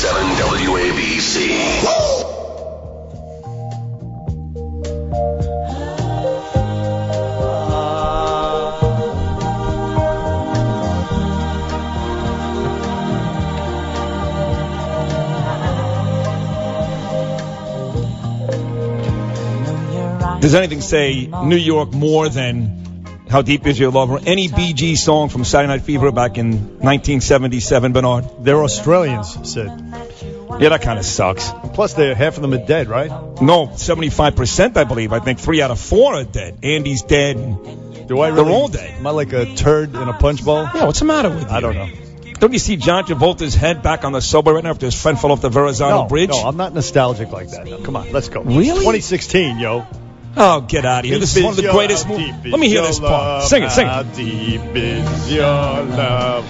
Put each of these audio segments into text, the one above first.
97 WABC. Does anything say New York more than How Deep Is Your Love or any Bee Gees song from Saturday Night Fever back in 1977, Bernard? They're Australians, Sid. Yeah, that kind of sucks. Plus, half of them are dead, right? No, 75%, I believe. I think 3 out of 4 are dead. Andy's dead. Do I really? They're all dead. Am I like a turd in a punch bowl? Yeah, what's the matter with you? I don't know. Don't you see John Travolta's head back on the subway right now after his friend fell off the Verrazano Bridge? No, I'm not nostalgic like that. No, come on, let's go. Really? 2016, yo. Oh, get out of here. This is one of the greatest movies. Let me hear this part. Sing it, sing it. How deep is your love?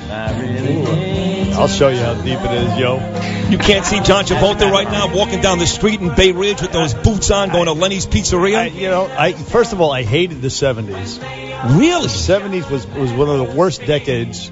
I'll show you how deep it is, yo. You can't see John Travolta right now walking down the street in Bay Ridge with those boots on going to Lenny's Pizzeria? First of all, I hated the 70s. Really? The 70s was one of the worst decades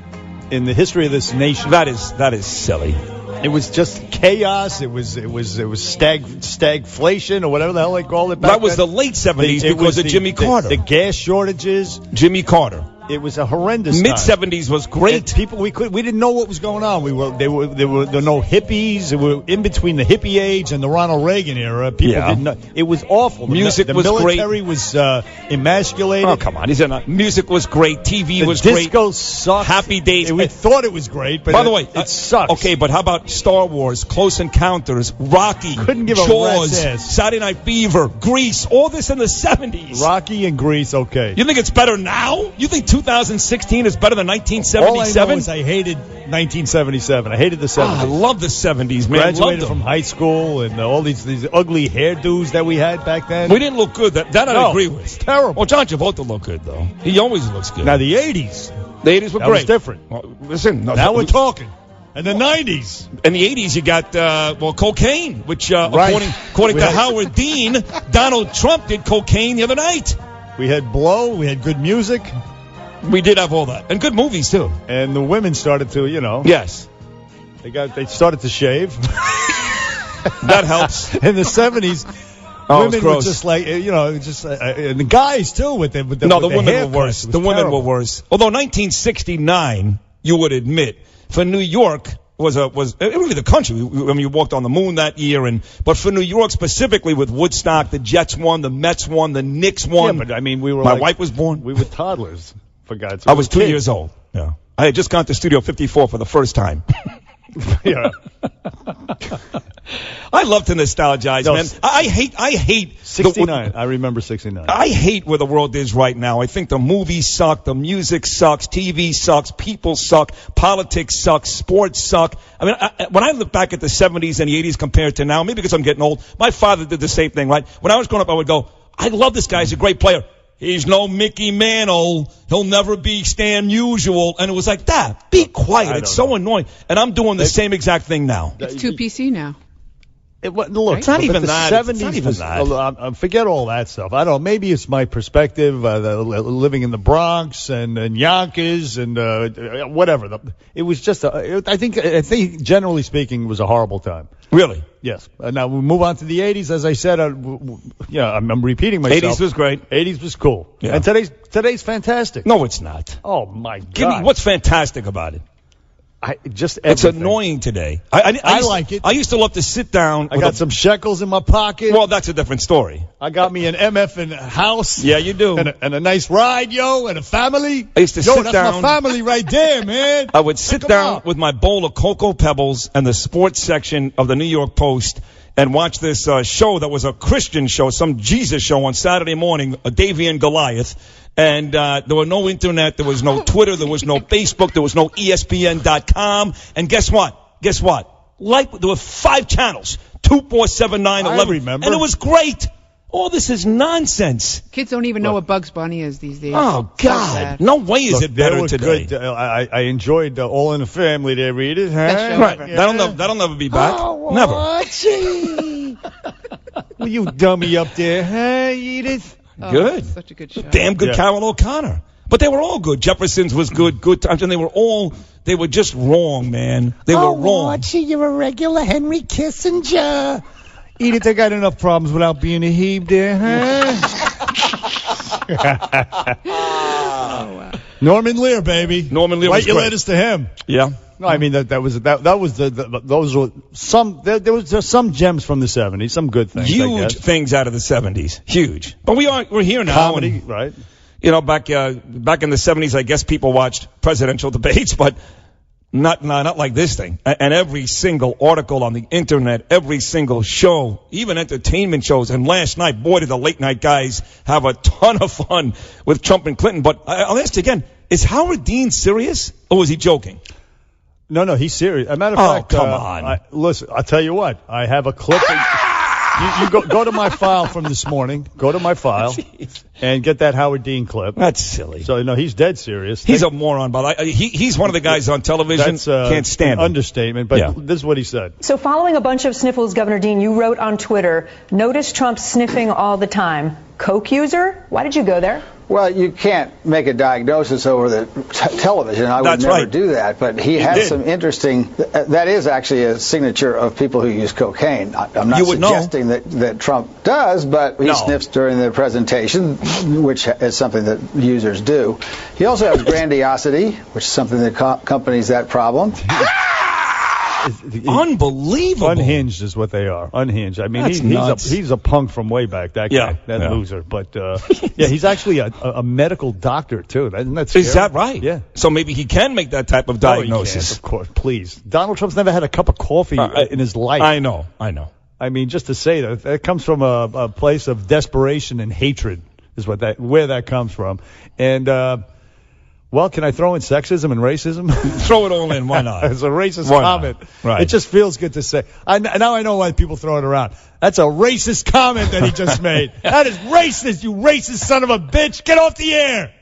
in the history of this nation. That is silly. It was just chaos. It was stagflation or whatever the hell they called it back That was then. the late 70s because of Jimmy Carter. The gas shortages. Jimmy Carter. It was a horrendous Mid time. 70s was great. And we didn't know what was going on. There were no hippies. They were in between the hippie age and the Ronald Reagan era. People didn't know. It was awful. Music was great. The military was emasculated. Oh, come on. Music was great. TV was great. great. Disco sucked. Happy Days. We thought it was great, but by the way, it sucks. Okay, but how about Star Wars, Close Encounters, Rocky, Couldn't give Jaws, a rat's ass. Saturday Night Fever, Grease, all this in the 70s. Rocky and Grease, okay. You think it's better now? You think 2016 is better than 1977? All I know is I hated 1977. I hated the 70s. I love the 70s, man. Graduated from high school and all these ugly hairdos that we had back then. We didn't look good. That I agree with. Terrible. Well, John Travolta looked good, though. He always looks good. Now, the 80s. The 80s were that great. was different. Well, listen. Now we're talking. And the 90s. In the 80s, you got, cocaine, which, right. according to Howard Dean, Donald Trump did cocaine the other night. We had blow. We had good music. We did have all that. And good movies, too. And the women started to, Yes. They started to shave. That helps. In the 70s, women were just like, and the guys, too, with the women were worse. The women were worse. Although 1969, you would admit, for New York, was really the country. I mean, you walked on the moon that year, but for New York specifically, with Woodstock, the Jets won, the Mets won, the Knicks won. Yeah, but I mean, my wife was born. We were toddlers, for God's sake. I was 2 years old. Yeah, I had just gone to Studio 54 for the first time. Yeah. I love to nostalgize, man. I hate 69. I remember 69. I hate where the world is right now. I think the movies suck, the music sucks, TV sucks, people suck, politics sucks, sports suck. I mean, when I look back at the 70s and the 80s compared to now, maybe because I'm getting old, my father did the same thing, right? When I was growing up, I would go, I love this guy. He's a great player. He's no Mickey Mantle. He'll never be Stan Musial. And it was like, that. Be quiet. It's so annoying. And I'm doing the same exact thing now. It's too PC now. Look, it's not even that. 70s it's not even that. Forget all that stuff. I don't know. Maybe it's my perspective, living in the Bronx and Yonkers and whatever. It was just, I think, generally speaking, it was a horrible time. Really? Yes. Now we move on to the 80s. As I said, I'm repeating myself. 80s was great. 80s was cool. Yeah. And today's fantastic. No, it's not. Oh my God! Give me what's fantastic about it. It's annoying today. I like it. I used to love to sit down. I got some shekels in my pocket. Well, that's a different story. I got me an MF house. Yeah, you do. And a nice ride, and a family. I used to sit down. That's my family right there, man. I would sit down with my bowl of Cocoa Pebbles and the sports section of the New York Post and watch this show that was a Christian show, some Jesus show on Saturday morning, a Davy and Goliath. And there were no internet, there was no Twitter, there was no Facebook, there was no ESPN.com. And guess what? Like, there were 5 channels, 2, 4, 7, 9, 11. I remember. And it was great. All this is nonsense. Kids don't even know what Bugs Bunny is these days. Oh, God. No way is it better today. Good. I enjoyed All in the Family there, Edith. Right. Yeah. That'll never be back. Never. Well, you dummy up there, huh, Edith? Good. Such a good show. Damn good Carol O'Connor. But they were all good. Jefferson's was good times, and they were just wrong, man. They were wrong. Archie, you're a regular Henry Kissinger. Edith, they got enough problems without being a heeb there, huh? Norman Lear, baby. Norman Lear was Write your great. letters to him. Yeah. No, I mean those were some. There was some gems from the '70s, some good things. Huge things out of the '70s, huge. But we're here now. Comedy, and, right? You know, back in the '70s, I guess people watched presidential debates, but not like this thing. And every single article on the internet, every single show, even entertainment shows. And last night, boy, did the late night guys have a ton of fun with Trump and Clinton. But I'll ask you again: is Howard Dean serious, or was he joking? No, he's serious. As a matter of fact, come on. Listen, I'll tell you what. I have a clip. You go to my file from this morning. Go to my file and get that Howard Dean clip. That's silly. So, no, he's dead serious. He's a moron, but he's one of the guys on television. That's can't stand an him. understatement, but this is what he said. So following a bunch of sniffles, Governor Dean, you wrote on Twitter, notice Trump sniffing all the time. Coke user? Why did you go there? Well, you can't make a diagnosis over the television. I would never do that. But he has some interesting. That is actually a signature of people who use cocaine. I'm not suggesting that Trump does, but he sniffs during the presentation, which is something that users do. He also has grandiosity, which is something that accompanies that problem. Unbelievable. Unhinged is what they are. Unhinged. I mean, he's a punk from way back. That guy, loser. But he's actually a medical doctor too. Isn't that scary? Is that right? Yeah. So maybe he can make that type of diagnosis. Of course, please. Donald Trump's never had a cup of coffee in his life. I know. I mean, just to say that comes from a place of desperation and hatred is where that comes from. And well, can I throw in sexism and racism? Throw it all in. Why not? It's a racist comment. Right. It just feels good to say. Now I know why people throw it around. That's a racist comment that he just made. That is racist, you racist son of a bitch. Get off the air.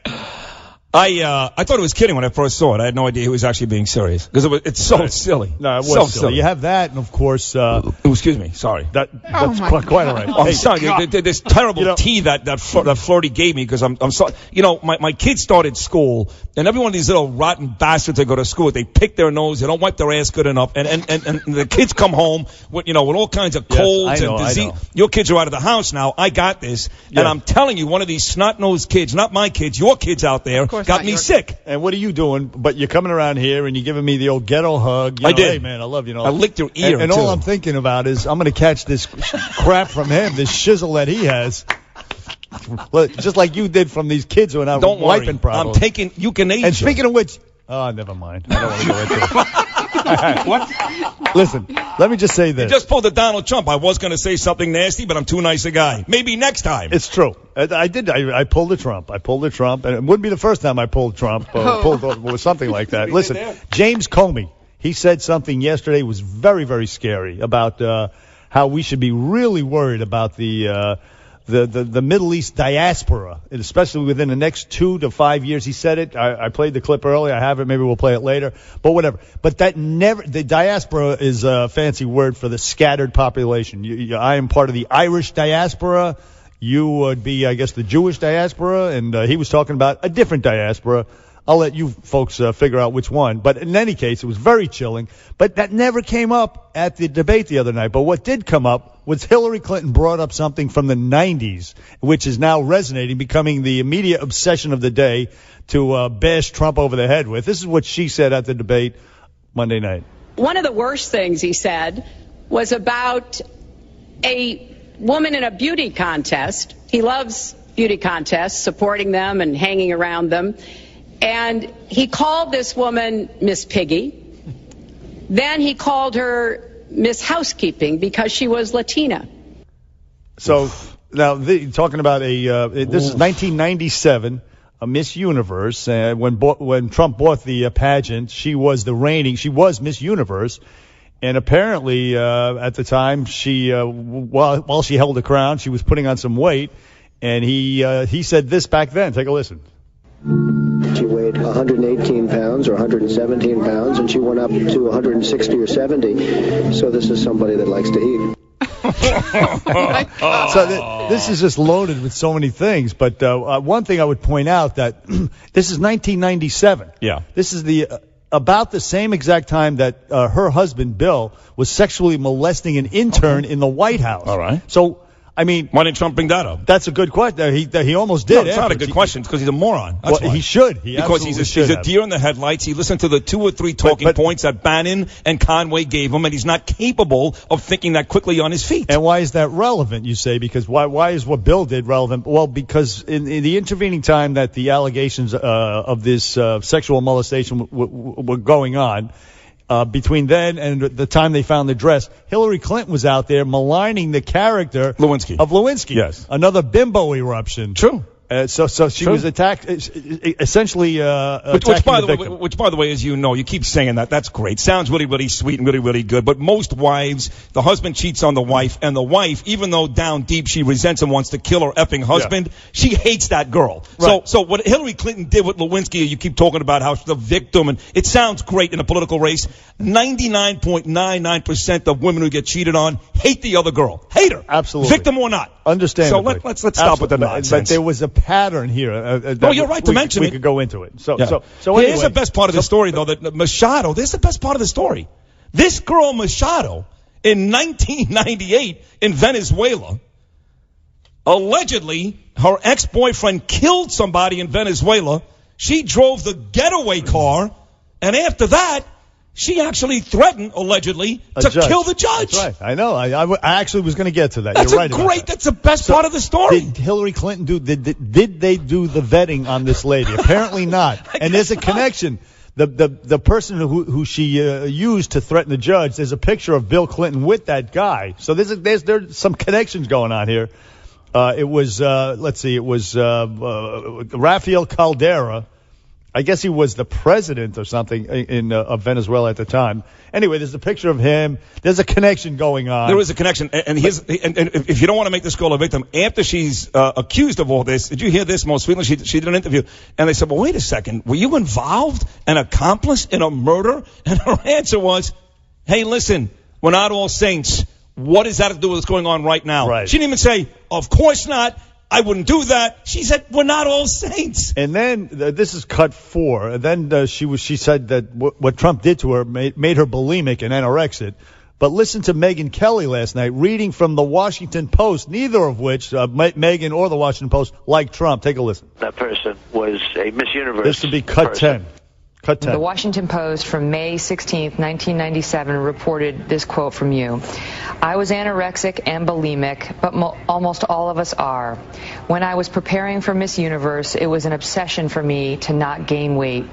I thought he was kidding when I first saw it. I had no idea he was actually being serious because it's so silly. No, it was so silly. You have that, and of course, excuse me, sorry. That's quite all right. I'm sorry. This terrible tea that Flirty gave me because I'm sorry. You know, my kids started school, and every one of these little rotten bastards that go to school, they pick their nose, they don't wipe their ass good enough, and the kids come home with all kinds of colds and disease. Your kids are out of the house now. I got this, and I'm telling you, one of these snot-nosed kids, not my kids, your kids out there, got me sick. And what are you doing? But you're coming around here and you're giving me the old ghetto hug. I did. Hey, man, I love you. I licked your ear, and all I'm thinking about is I'm going to catch this crap from him, this shizzle that he has. Just like you did from these kids who are not wiping problems. I'm taking euthanasia. And speaking of which, never mind. I don't want to go into it. What? Listen, let me just say this. You just pulled a Donald Trump. I was going to say something nasty, but I'm too nice a guy. Maybe next time. It's true. I did. I pulled a Trump. And it wouldn't be the first time I pulled Trump or something like that. Listen, James Comey, he said something yesterday was very, very scary about how we should be really worried about the Middle East diaspora, especially within the next 2 to 5 years. He said it. I played the clip earlier. I have it. Maybe we'll play it later. But whatever. But the diaspora is a fancy word for the scattered population. I am part of the Irish diaspora. You would be, I guess, the Jewish diaspora. And he was talking about a different diaspora. I'll let you folks figure out which one. But in any case, it was very chilling. But that never came up at the debate the other night. But what did come up was Hillary Clinton brought up something from the 90s, which is now resonating, becoming the immediate obsession of the day to bash Trump over the head with. This is what she said at the debate Monday night. One of the worst things he said was about a woman in a beauty contest. He loves beauty contests, supporting them and hanging around them. And he called this woman Miss Piggy. Then he called her Miss Housekeeping because she was Latina. So now talking about this is 1997, a Miss Universe. When Trump bought the pageant, she was Miss Universe. And apparently, at the time, she while she held the crown, she was putting on some weight. And he said this back then. Take a listen. She weighed 118 pounds or 117 pounds, and she went up to 160 or 70. So this is somebody that likes to eat. This is just loaded with so many things. But one thing I would point out that this is 1997. Yeah. This is about the same exact time that her husband, Bill, was sexually molesting an intern in the White House. All right. So, I mean, why didn't Trump bring that up? That's a good question. He almost did. No, it's not a good question. It's because he's a moron. That's why. He should. Because he's a deer in the headlights. He listened to the 2 or 3 talking points that Bannon and Conway gave him, and he's not capable of thinking that quickly on his feet. And why is that relevant, you say? Because why is what Bill did relevant? Well, because in the intervening time that the allegations of this sexual molestation were going on, between then and the time they found the dress, Hillary Clinton was out there maligning the character of Lewinsky. Yes. Another bimbo eruption. True. So she was attacked, essentially which by the way, as you know, you keep saying that. That's great. Sounds really, really sweet and really, really good. But most wives, the husband cheats on the wife, and the wife, even though down deep she resents and wants to kill her effing husband, she hates that girl. Right. So what Hillary Clinton did with Lewinsky, you keep talking about how she's the victim, and it sounds great in a political race. 99.99% of women who get cheated on hate the other girl. Hate her. Absolutely. Victim or not. Understandably. So let's stop with the nonsense. But there was a pattern here. You're right to mention it. We could go into it. So anyway. Here's the best part of the story, though, that Machado, this is the best part of the story. This girl, Machado, in 1998 in Venezuela, allegedly, her ex-boyfriend killed somebody in Venezuela. She drove the getaway car, and after that, she actually threatened, allegedly, to kill the judge. That's right. I know. I actually was going to get to that. That's You're right about that. That's the best part of the story. Did Hillary Clinton did they do the vetting on this lady? Apparently not. And there's a connection. The person who she used to threaten the judge, there's a picture of Bill Clinton with that guy. So there's some connections going on here. It was Rafael Caldera. I guess he was the president or something of Venezuela at the time. Anyway, there's a picture of him. There's a connection going on. There is a connection. And if you don't want to make this girl a victim, after she's accused of all this, did you hear this most recently? She did an interview, and they said, well, wait a second. Were you involved, an accomplice in a murder? And her answer was, hey, listen, we're not all saints. What does that have to do with what's going on right now? Right. She didn't even say, of course not. I wouldn't do that. She said, we're not all saints. And then, this is cut 4. And then she said that what Trump did to her made her bulimic and anorexic. But listen to Megyn Kelly last night reading from the Washington Post, neither of which, Megyn or the Washington Post, like Trump. Take a listen. That person was a Miss Universe. This would be cut 10. Cut 10. The Washington Post from May 16th, 1997 reported this quote from you. I was anorexic and bulimic, but almost all of us are. When I was preparing for Miss Universe, it was an obsession for me to not gain weight.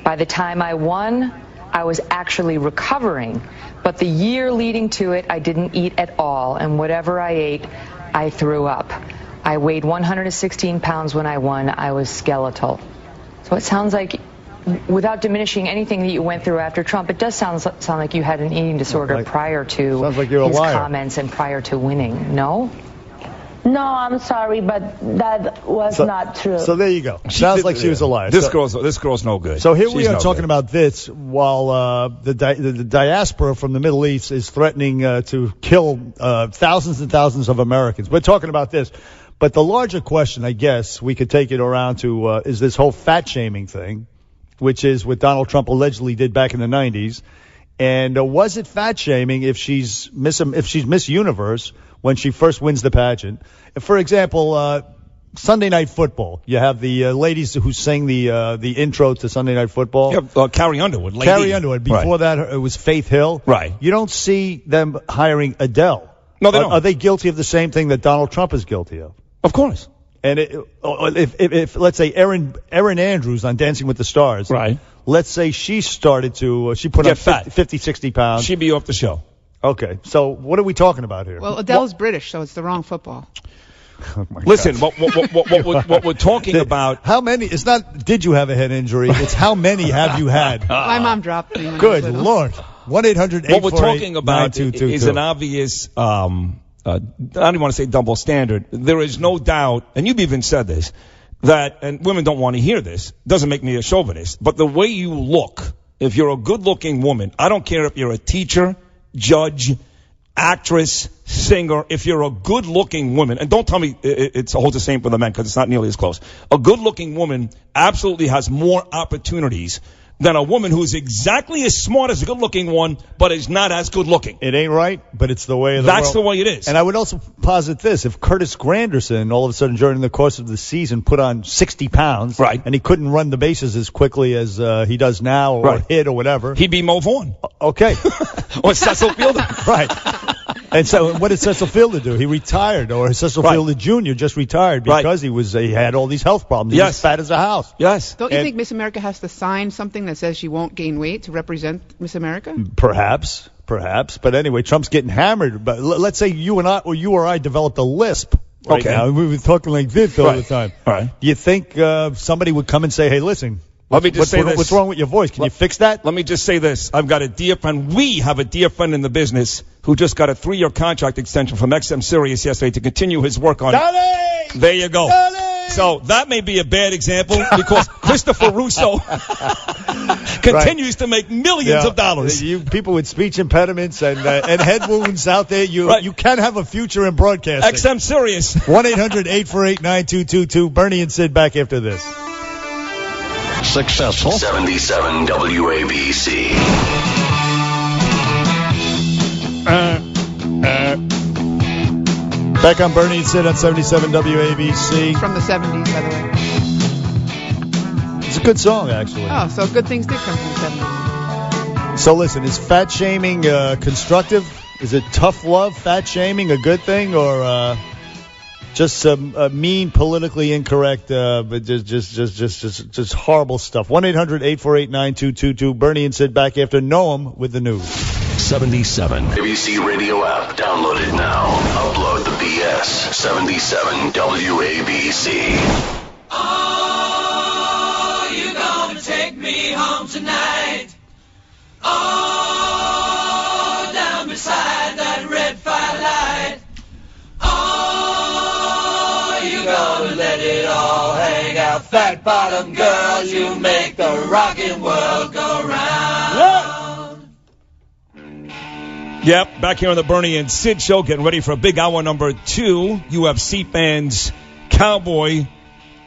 By the time I won, I was actually recovering. But the year leading to it, I didn't eat at all, and whatever I ate, I threw up. I weighed 116 pounds when I won. I was skeletal. So it sounds like, without diminishing anything that you went through after Trump, it does sound like you had an eating disorder prior to his comments and prior to winning. No? No, I'm sorry, but that was not true. So there you go. Sounds like she was a liar. This girl's no good. So here we are talking about this while the diaspora from the Middle East is threatening to kill thousands and thousands of Americans. We're talking about this. But the larger question, I guess, we could take it around to is this whole fat shaming thing, which is what Donald Trump allegedly did back in the 90s. And was it fat shaming if she's Miss Universe when she first wins the pageant? For example, Sunday Night Football. You have the ladies who sing the intro to Sunday Night Football. Yeah, Carrie Underwood. Lady. Carrie Underwood. Before that, it was Faith Hill. Right. You don't see them hiring Adele. No, they don't. Are they guilty of the same thing that Donald Trump is guilty of? Of course. And if let's say Erin Andrews on Dancing with the Stars, right? Let's say she started to she put on 50, 60 pounds. She'd be off the show. Okay, so what are we talking about here? Well, Adele's British, so it's the wrong football. Oh Listen, what we're talking about. How many? It's not. Did you have a head injury? It's how many have you had? My mom dropped me. Good Lord. 1-800-848-9222. What we're talking about is an obvious. I don't even want to say double standard. There is no doubt, and you've even said this, that, and women don't want to hear this, doesn't make me a chauvinist, but the way you look, if you're a good-looking woman, I don't care if you're a teacher, judge, actress, singer, if you're a good-looking woman, and don't tell me it holds the same for the men because it's not nearly as close. A good-looking woman absolutely has more opportunities than a woman who's exactly as smart as a good-looking one, but is not as good-looking. It ain't right, but it's the way of the world. That's the way it is. And I would also posit this. If Curtis Granderson, all of a sudden during the course of the season, put on 60 pounds, right, and he couldn't run the bases as quickly as he does now, or hit, or whatever. He'd be Mo Vaughn. Okay. Or Cecil Fielder. Right. And so what did Cecil Fielder do? He retired, or Cecil Fielder Jr. just retired because he had all these health problems. He was fat as a house. Yes. Don't you think Miss America has to sign something that says she won't gain weight to represent Miss America? Perhaps. But anyway, Trump's getting hammered. But let's say you or I developed a lisp. Right now. We've been talking like this all the time. Right. Do you think somebody would come and say, hey, listen, let me just say this. What's wrong with your voice? Can you fix that? Let me just say this. I've got a dear friend. We have a dear friend in the business who just got a 3-year contract extension from XM Sirius yesterday to continue his work on it. There you go. So that may be a bad example because Christopher Russo continues to make millions of dollars. You people with speech impediments and head wounds out there, you can have a future in broadcasting. XM Sirius. 1-800-848-9222. Bernie and Sid back after this. Successful. 77 WABC. Back on Bernie and Sid on 77 WABC. From the 70s, by the way. It's a good song, actually. Oh, so good things did come from the 70s. So listen, is fat shaming constructive? Is it tough love, fat shaming, a good thing, or just mean, politically incorrect, but just horrible stuff? 1-800-848-9222. Bernie and Sid back after Noam with the news. 77. ABC radio app. Download it now. Upload the BS. 77 WABC. Oh, you gonna take me home tonight? Oh, down beside that red firelight. Oh, you gonna let it all hang out. Fat bottom girl, you make the rockin' world go round. Yeah. Yep, back here on the Bernie and Sid show, getting ready for a big hour number 2. UFC fans, Cowboy,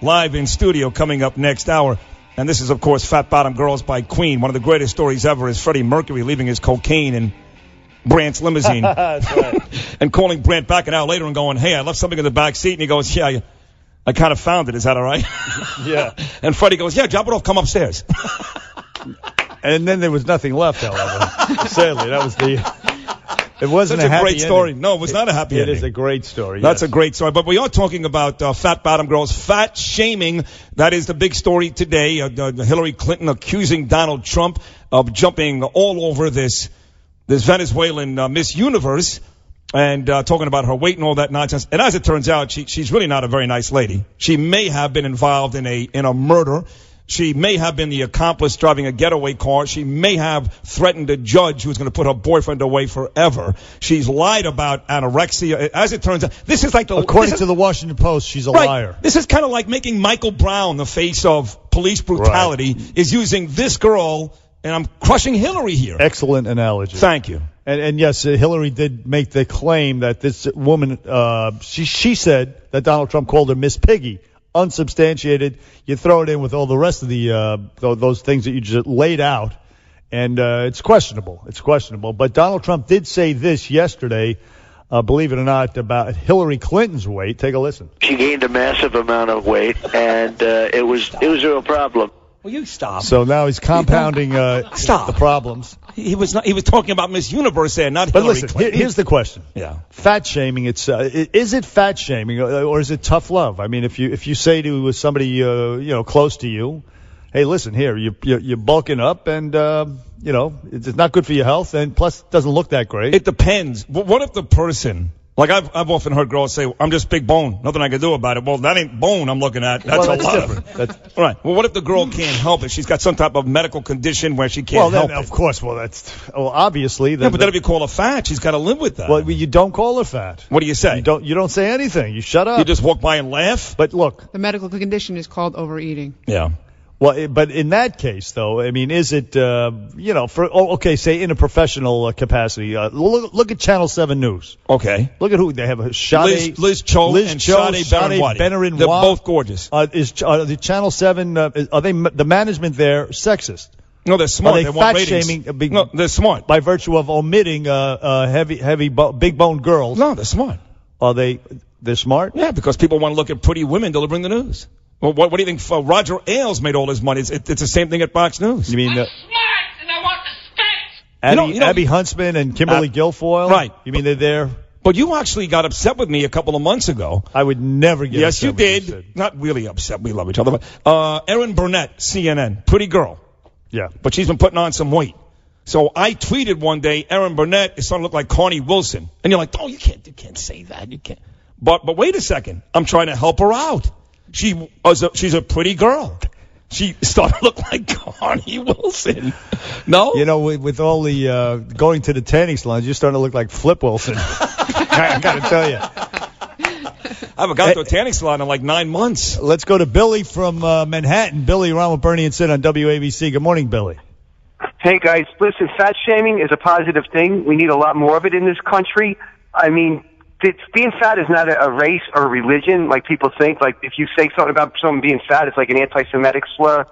live in studio coming up next hour. And this is, of course, Fat Bottom Girls by Queen. One of the greatest stories ever is Freddie Mercury leaving his cocaine in Brant's limousine. That's right. And calling Brant back an hour later and going, hey, I left something in the back seat. And he goes, yeah, I kind of found it. Is that all right? Yeah. And Freddie goes, yeah, drop it off, come upstairs. And then there was nothing left, however. Sadly, that was it wasn't such a great happy story. ending. No, it was not a happy ending. It is a great story. That's a great story. But we are talking about Fat Bottom Girls, fat shaming. That is the big story today. Hillary Clinton accusing Donald Trump of jumping all over this Venezuelan Miss Universe and talking about her weight and all that nonsense. And as it turns out, she's really not a very nice lady. She may have been involved in a murder. She may have been the accomplice driving a getaway car. She may have threatened a judge who was going to put her boyfriend away forever. She's lied about anorexia. As it turns out, this is like according to the Washington Post, she's a liar. This is kind of like making Michael Brown the face of police brutality, is using this girl, and I'm crushing Hillary here. Excellent analogy. Thank you. And yes, Hillary did make the claim that this woman, she said that Donald Trump called her Miss Piggy. Unsubstantiated. You throw it in with all the rest of the those things that you just laid out, and it's questionable. It's questionable. But Donald Trump did say this yesterday, believe it or not, about Hillary Clinton's weight. Take a listen. She gained a massive amount of weight, and it was a real problem. Will you stop? So now he's compounding the problems. He was talking about Miss Universe there, not but Hillary listen, Clinton. Here's the question. Yeah. Fat shaming. Is it fat shaming or is it tough love? I mean, if you say to somebody close to you, hey, listen here, you're bulking up and it's not good for your health, and plus it doesn't look that great. It depends. What if the person? Like I've often heard girls say, I'm just big bone. Nothing I can do about it. Well, that ain't bone I'm looking at. That's a lot different. All right. Well, what if the girl can't help it? She's got some type of medical condition where she can't help it. Of course. Well, obviously. But then if you call her fat, she's got to live with that. Well, you don't call her fat. What do you say? You don't say anything. You shut up. You just walk by and laugh? But look. The medical condition is called overeating. Yeah. Well, but in that case, though, I mean, is it, say in a professional capacity, look at Channel 7 News. Okay. Look at who they have. Sade, Liz Cho and Sade Benarinwadi. They're both gorgeous. The Channel 7, are they the management there sexist? No, they're smart. Are they want fat ratings. shaming? No, they're smart. By virtue of omitting big boned girls. No, they're smart. Are they? They're smart? Yeah, because people want to look at pretty women delivering the news. Well, what do you think? Roger Ailes made all his money. It's the same thing at Fox News. You mean? I'm smart and I want respect. Abby Huntsman and Kimberly Guilfoyle? Right. You mean they're there? But you actually got upset with me a couple of months ago. I would never get Yes, upset. Yes, you did. Not really upset. We love each other. But, Erin Burnett, CNN. Pretty girl. Yeah. But she's been putting on some weight. So I tweeted one day, Erin Burnett is starting to look like Connie Wilson. And you're like, oh, you can't say that. You can't. But wait a second. I'm trying to help her out. She's a pretty girl. She started to look like Connie Wilson. No? You know, with all the going to the tanning salons, you're starting to look like Flip Wilson. I got to tell you. I haven't gone to a tanning salon in like 9 months. Let's go to Billy from Manhattan. Billy, around with Bernie and Sid on WABC. Good morning, Billy. Hey, guys. Listen, fat shaming is a positive thing. We need a lot more of it in this country. I mean, being fat is not a race or a religion like people think. Like if you say something about someone being fat, it's like an anti-Semitic slur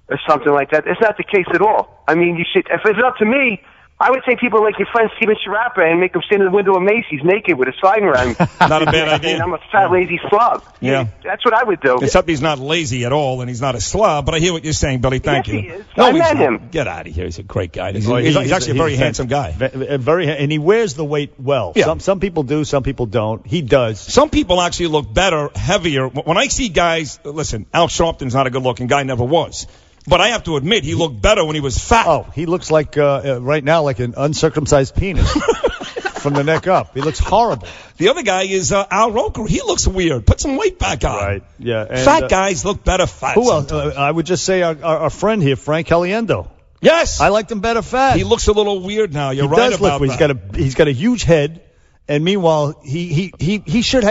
or something like that. It's not the case at all. I mean, you should. If it's up to me, I would take people like your friend Steven Sciarappa and make them stand in the window of Macy's naked with a sign around. Not a bad idea. And I'm a fat, lazy slob. Yeah. That's what I would do. Except he's not lazy at all, and he's not a slob. But I hear what you're saying, Billy. Thank you. He is. No, I met him. Get out of here. He's a great guy. He's actually a very handsome guy. And he wears the weight well. Yeah. Some people do, some people don't. He does. Some people actually look better, heavier. When I see guys, listen, Al Sharpton's not a good-looking guy, never was. But I have to admit, he looked better when he was fat. Oh, he looks like, right now, like an uncircumcised penis from the neck up. He looks horrible. The other guy is Al Roker. He looks weird. Put some weight back on. Right, yeah. And, fat guys look better fat. Who else? I would just say our friend here, Frank Caliendo. Yes. I liked him better fat. He looks a little weird now. You're right about that. He's got a huge head. And meanwhile, he should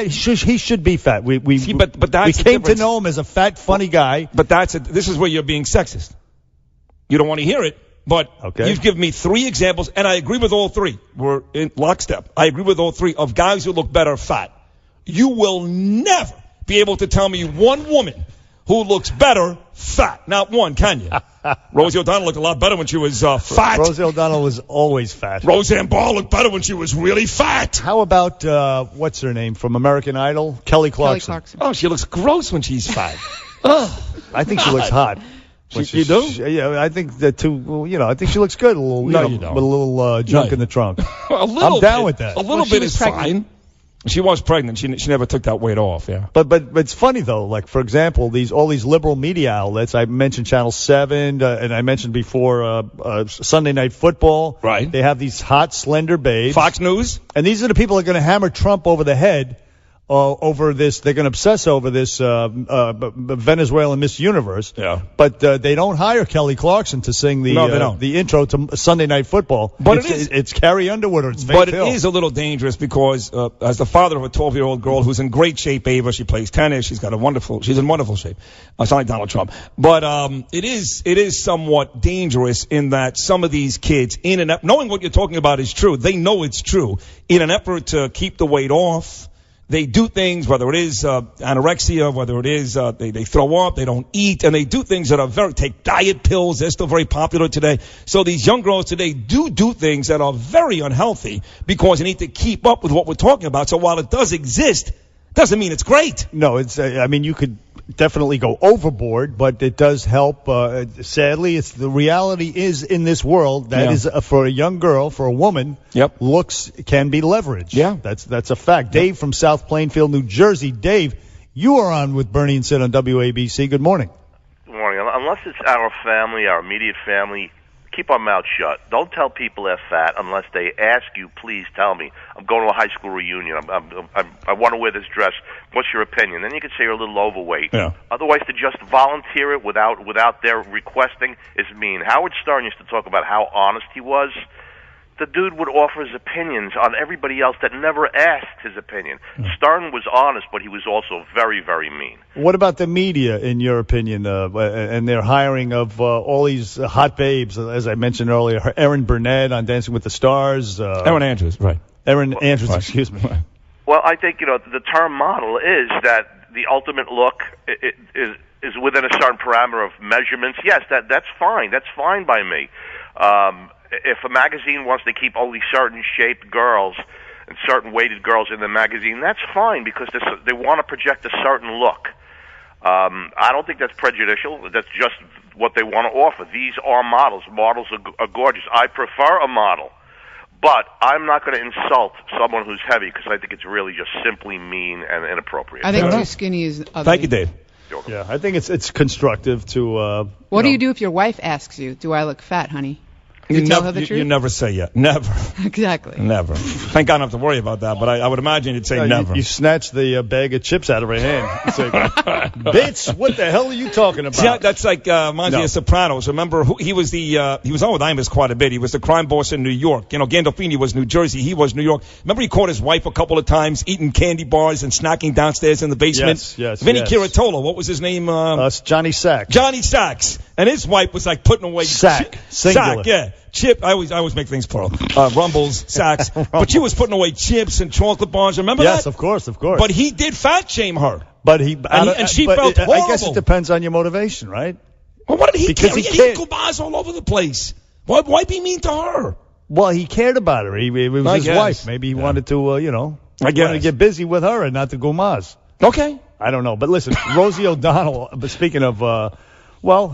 be fat. We came to know him as a fat, funny guy. But this is where you're being sexist. You don't want to hear it, but you've given me 3 examples, and I agree with all 3. We're in lockstep. I agree with all 3 of guys who look better fat. You will never be able to tell me one woman who looks better fat. Not one, can you? Rosie O'Donnell looked a lot better when she was fat. Rosie O'Donnell was always fat. Roseanne Barr looked better when she was really fat. How about, what's her name from American Idol? Kelly Clarkson. Oh, she looks gross when she's fat. I think she looks hot. You do? Yeah, I think that too. I think she looks good. You don't. With a little junk in the trunk. I'm down with that. A little bit is fine. She was pregnant. She never took that weight off. Yeah. But it's funny though. Like for example, all these liberal media outlets. I mentioned Channel 7, and I mentioned before Sunday Night Football. Right. They have these hot, slender babes. Fox News. And these are the people that are going to hammer Trump over the head. Over this, they're going to obsess over this Venezuelan Miss Universe. Yeah. But they don't hire Kelly Clarkson to sing the intro to Sunday Night Football. But it's Carrie Underwood or it's Faith But Hill. It is a little dangerous because as the father of a 12-year-old girl who's in great shape, Ava, she plays tennis. She's in wonderful shape. It's not like Donald Trump. But it is somewhat dangerous in that some of these kids, knowing what you're talking about is true, they know it's true, in an effort to keep the weight off. They do things, whether it is anorexia, whether it is they throw up, they don't eat, and they do things that take diet pills. They're still very popular today. So these young girls today do things that are very unhealthy because they need to keep up with what we're talking about. So while it does exist, doesn't mean it's great. No, you could definitely go overboard, but it does help. Sadly, the reality is in this world that is for a young girl, for a woman, looks can be leveraged. Yeah, that's a fact. Dave from South Plainfield, New Jersey. Dave, you are on with Bernie and Sid on WABC. Good morning. Good morning. Unless it's our family, our immediate family, keep our mouth shut. Don't tell people they're fat unless they ask you, please tell me. I'm going to a high school reunion. I want to wear this dress. What's your opinion? Then you can say you're a little overweight. Yeah. Otherwise, to just volunteer it without their requesting is mean. Howard Stern used to talk about how honest he was. the dude would offer his opinions on everybody else that never asked his opinion. Stern was honest, but he was also very, very mean. What about the media, in your opinion, and their hiring of all these hot babes, as I mentioned earlier, Erin Burnett on Dancing with the Stars? Erin Andrews, right. Erin Andrews, right. Excuse me. Well, I think, the term model is that the ultimate look is within a certain parameter of measurements. Yes, that's fine. That's fine by me. If a magazine wants to keep only certain shaped girls and certain weighted girls in the magazine, that's fine because they want to project a certain look. I don't think that's prejudicial. That's just what they want to offer. These are models. Models are gorgeous. I prefer a model, but I'm not going to insult someone who's heavy because I think it's really just simply mean and inappropriate. I think too skinny is ugly. Thank you, Dave. Yeah, I think it's constructive to. What do you do if your wife asks you, "Do I look fat, honey?" You tell her the truth? You never say yet. Never. Exactly. Never. Thank God I don't have to worry about that, but I would imagine you'd say never. You snatch the bag of chips out of her hand. You say, bitch, what the hell are you talking about? See, that's like Manzia Sopranos. Remember, he was on with Imus quite a bit. He was the crime boss in New York. Gandolfini was New Jersey. He was New York. Remember he caught his wife a couple of times eating candy bars and snacking downstairs in the basement? Yes. Vinny Kiritola. What was his name? Johnny Sachs. Johnny Sachs. And his wife was like putting away... Singular. Sack, yeah. Chip, I always make things plural. Rumbles, Sacks. But she was putting away chips and chocolate bars. Remember that? Yes, of course. But he did fat shame her. But she felt horrible. I guess it depends on your motivation, right? Well, what did he care? He had gobas all over the place. Why be mean to her? Well, he cared about her. It was his wife. Maybe he wanted to, wanted to get busy with her and not the gomas. Okay. I don't know. But listen, Rosie O'Donnell, speaking of...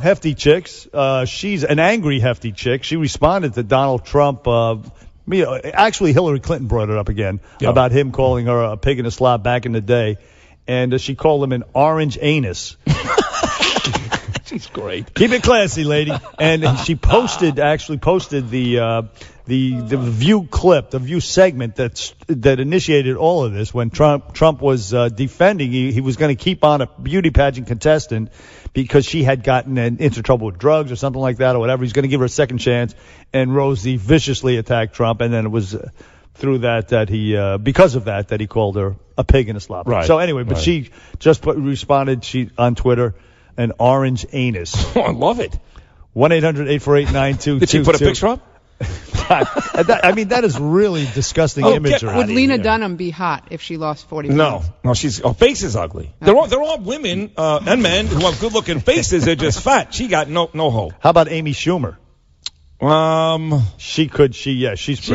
hefty chicks. She's an angry hefty chick. She responded to Donald Trump. Actually, Hillary Clinton brought it up again about him calling her a pig in a slop back in the day. And she called him an orange anus. She's great. Keep it classy, lady. And she posted the View clip, the View segment that initiated all of this when Trump was defending. He was going to keep on a beauty pageant contestant because she had gotten into trouble with drugs or something like that or whatever. He's going to give her a second chance, and Rosie viciously attacked Trump, and then it was through that he because of that he called her a pig in a slop. Right. So anyway, but she just responded on Twitter, an orange anus. Oh, I love it. 1-800-848-9222. Did she put a picture up? That is really disgusting imagery. Would Lena Dunham be hot if she lost 40 pounds? No, her face is ugly. Okay. There are women and men who have good-looking faces. They're just fat. She got no hope. How about Amy Schumer? She's pretty. She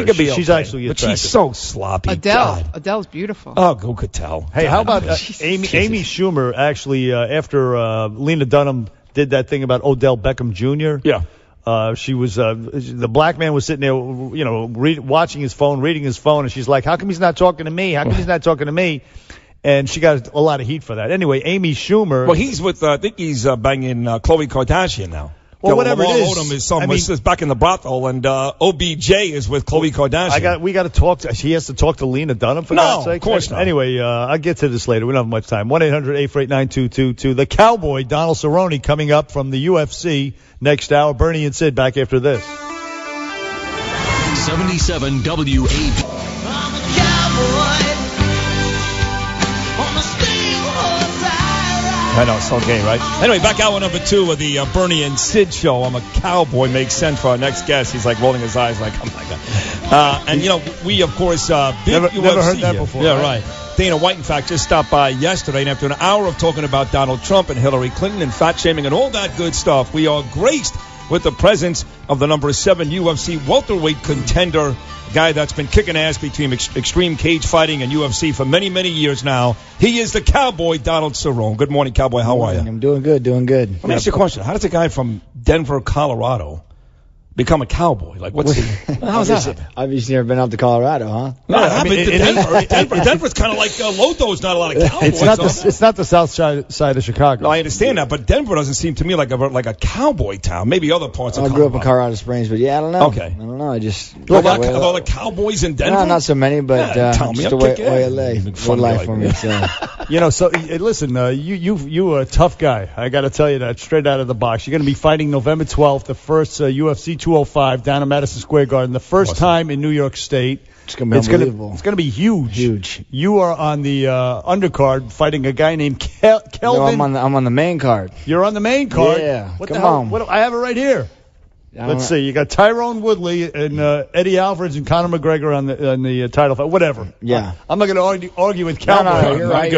could be okay, she's actually attractive. But she's so sloppy. Adele's beautiful. Oh, who could tell? Hey, how about Amy Schumer actually after Lena Dunham did that thing about Odell Beckham Jr.? Yeah. She was the black man was sitting there, watching his phone, reading his phone, and she's like, "How come he's not talking to me? How come he's not talking to me?" And she got a lot of heat for that. Anyway, Amy Schumer. Well, he's with I think he's banging Khloe Kardashian now. Well, whatever it is. Odom is back in the brothel, and OBJ is with Khloe Kardashian. We got to talk. He has to talk to Lena Dunham for God's sake. Of course not. Anyway, I'll get to this later. We don't have much time. 1-800-848-9222. The Cowboy, Donald Cerrone, coming up from the UFC next hour. Bernie and Sid back after this. 77 WAB. I'm a cowboy on a steel horse I know, it's so gay, right? Anyway, back hour number 2 of the Bernie and Sid show. I'm a cowboy makes sense for our next guest. He's like rolling his eyes like, oh my God. And we, of course, big never heard that here. before. Yeah, right. Dana White, in fact, just stopped by yesterday, and after an hour of talking about Donald Trump and Hillary Clinton and fat shaming and all that good stuff, we are graced with the presence of the number 7 UFC welterweight contender, guy that's been kicking ass between extreme cage fighting and UFC for many, many years now. He is the Cowboy, Donald Cerrone. Good morning, Cowboy. How are you? I'm doing good. Let me ask you a question. How does a guy from Denver, Colorado, become a cowboy? Like, how's that happen? Obviously, never been out to Colorado, huh? No, Denver's kind of like Lodo's. Not a lot of cowboys. It's not the south side of Chicago. No, I understand that, but Denver doesn't seem to me like a cowboy town. Maybe other parts of Colorado. I grew up in Colorado Springs, but I don't know. Okay. I don't know. I just a lot of cowboys in Denver. No, not so many, but tell me, just the way I lay. Good life for me. So. So listen, you are a tough guy. I got to tell you that straight out of the box. You're going to be fighting November 12th, the first UFC 205 down at Madison Square Garden, the first time in New York State. It's going to be unbelievable. It's going to be huge. Huge. You are on the undercard fighting a guy named Kelvin. No, I'm on the main card. You're on the main card? Yeah. What Come the hell? on. I have it right here. Let's see. You got Tyrone Woodley and Eddie Alvarez and Conor McGregor on the title fight. Whatever. Yeah. I'm not going to argue with Cowboy. No, you're right.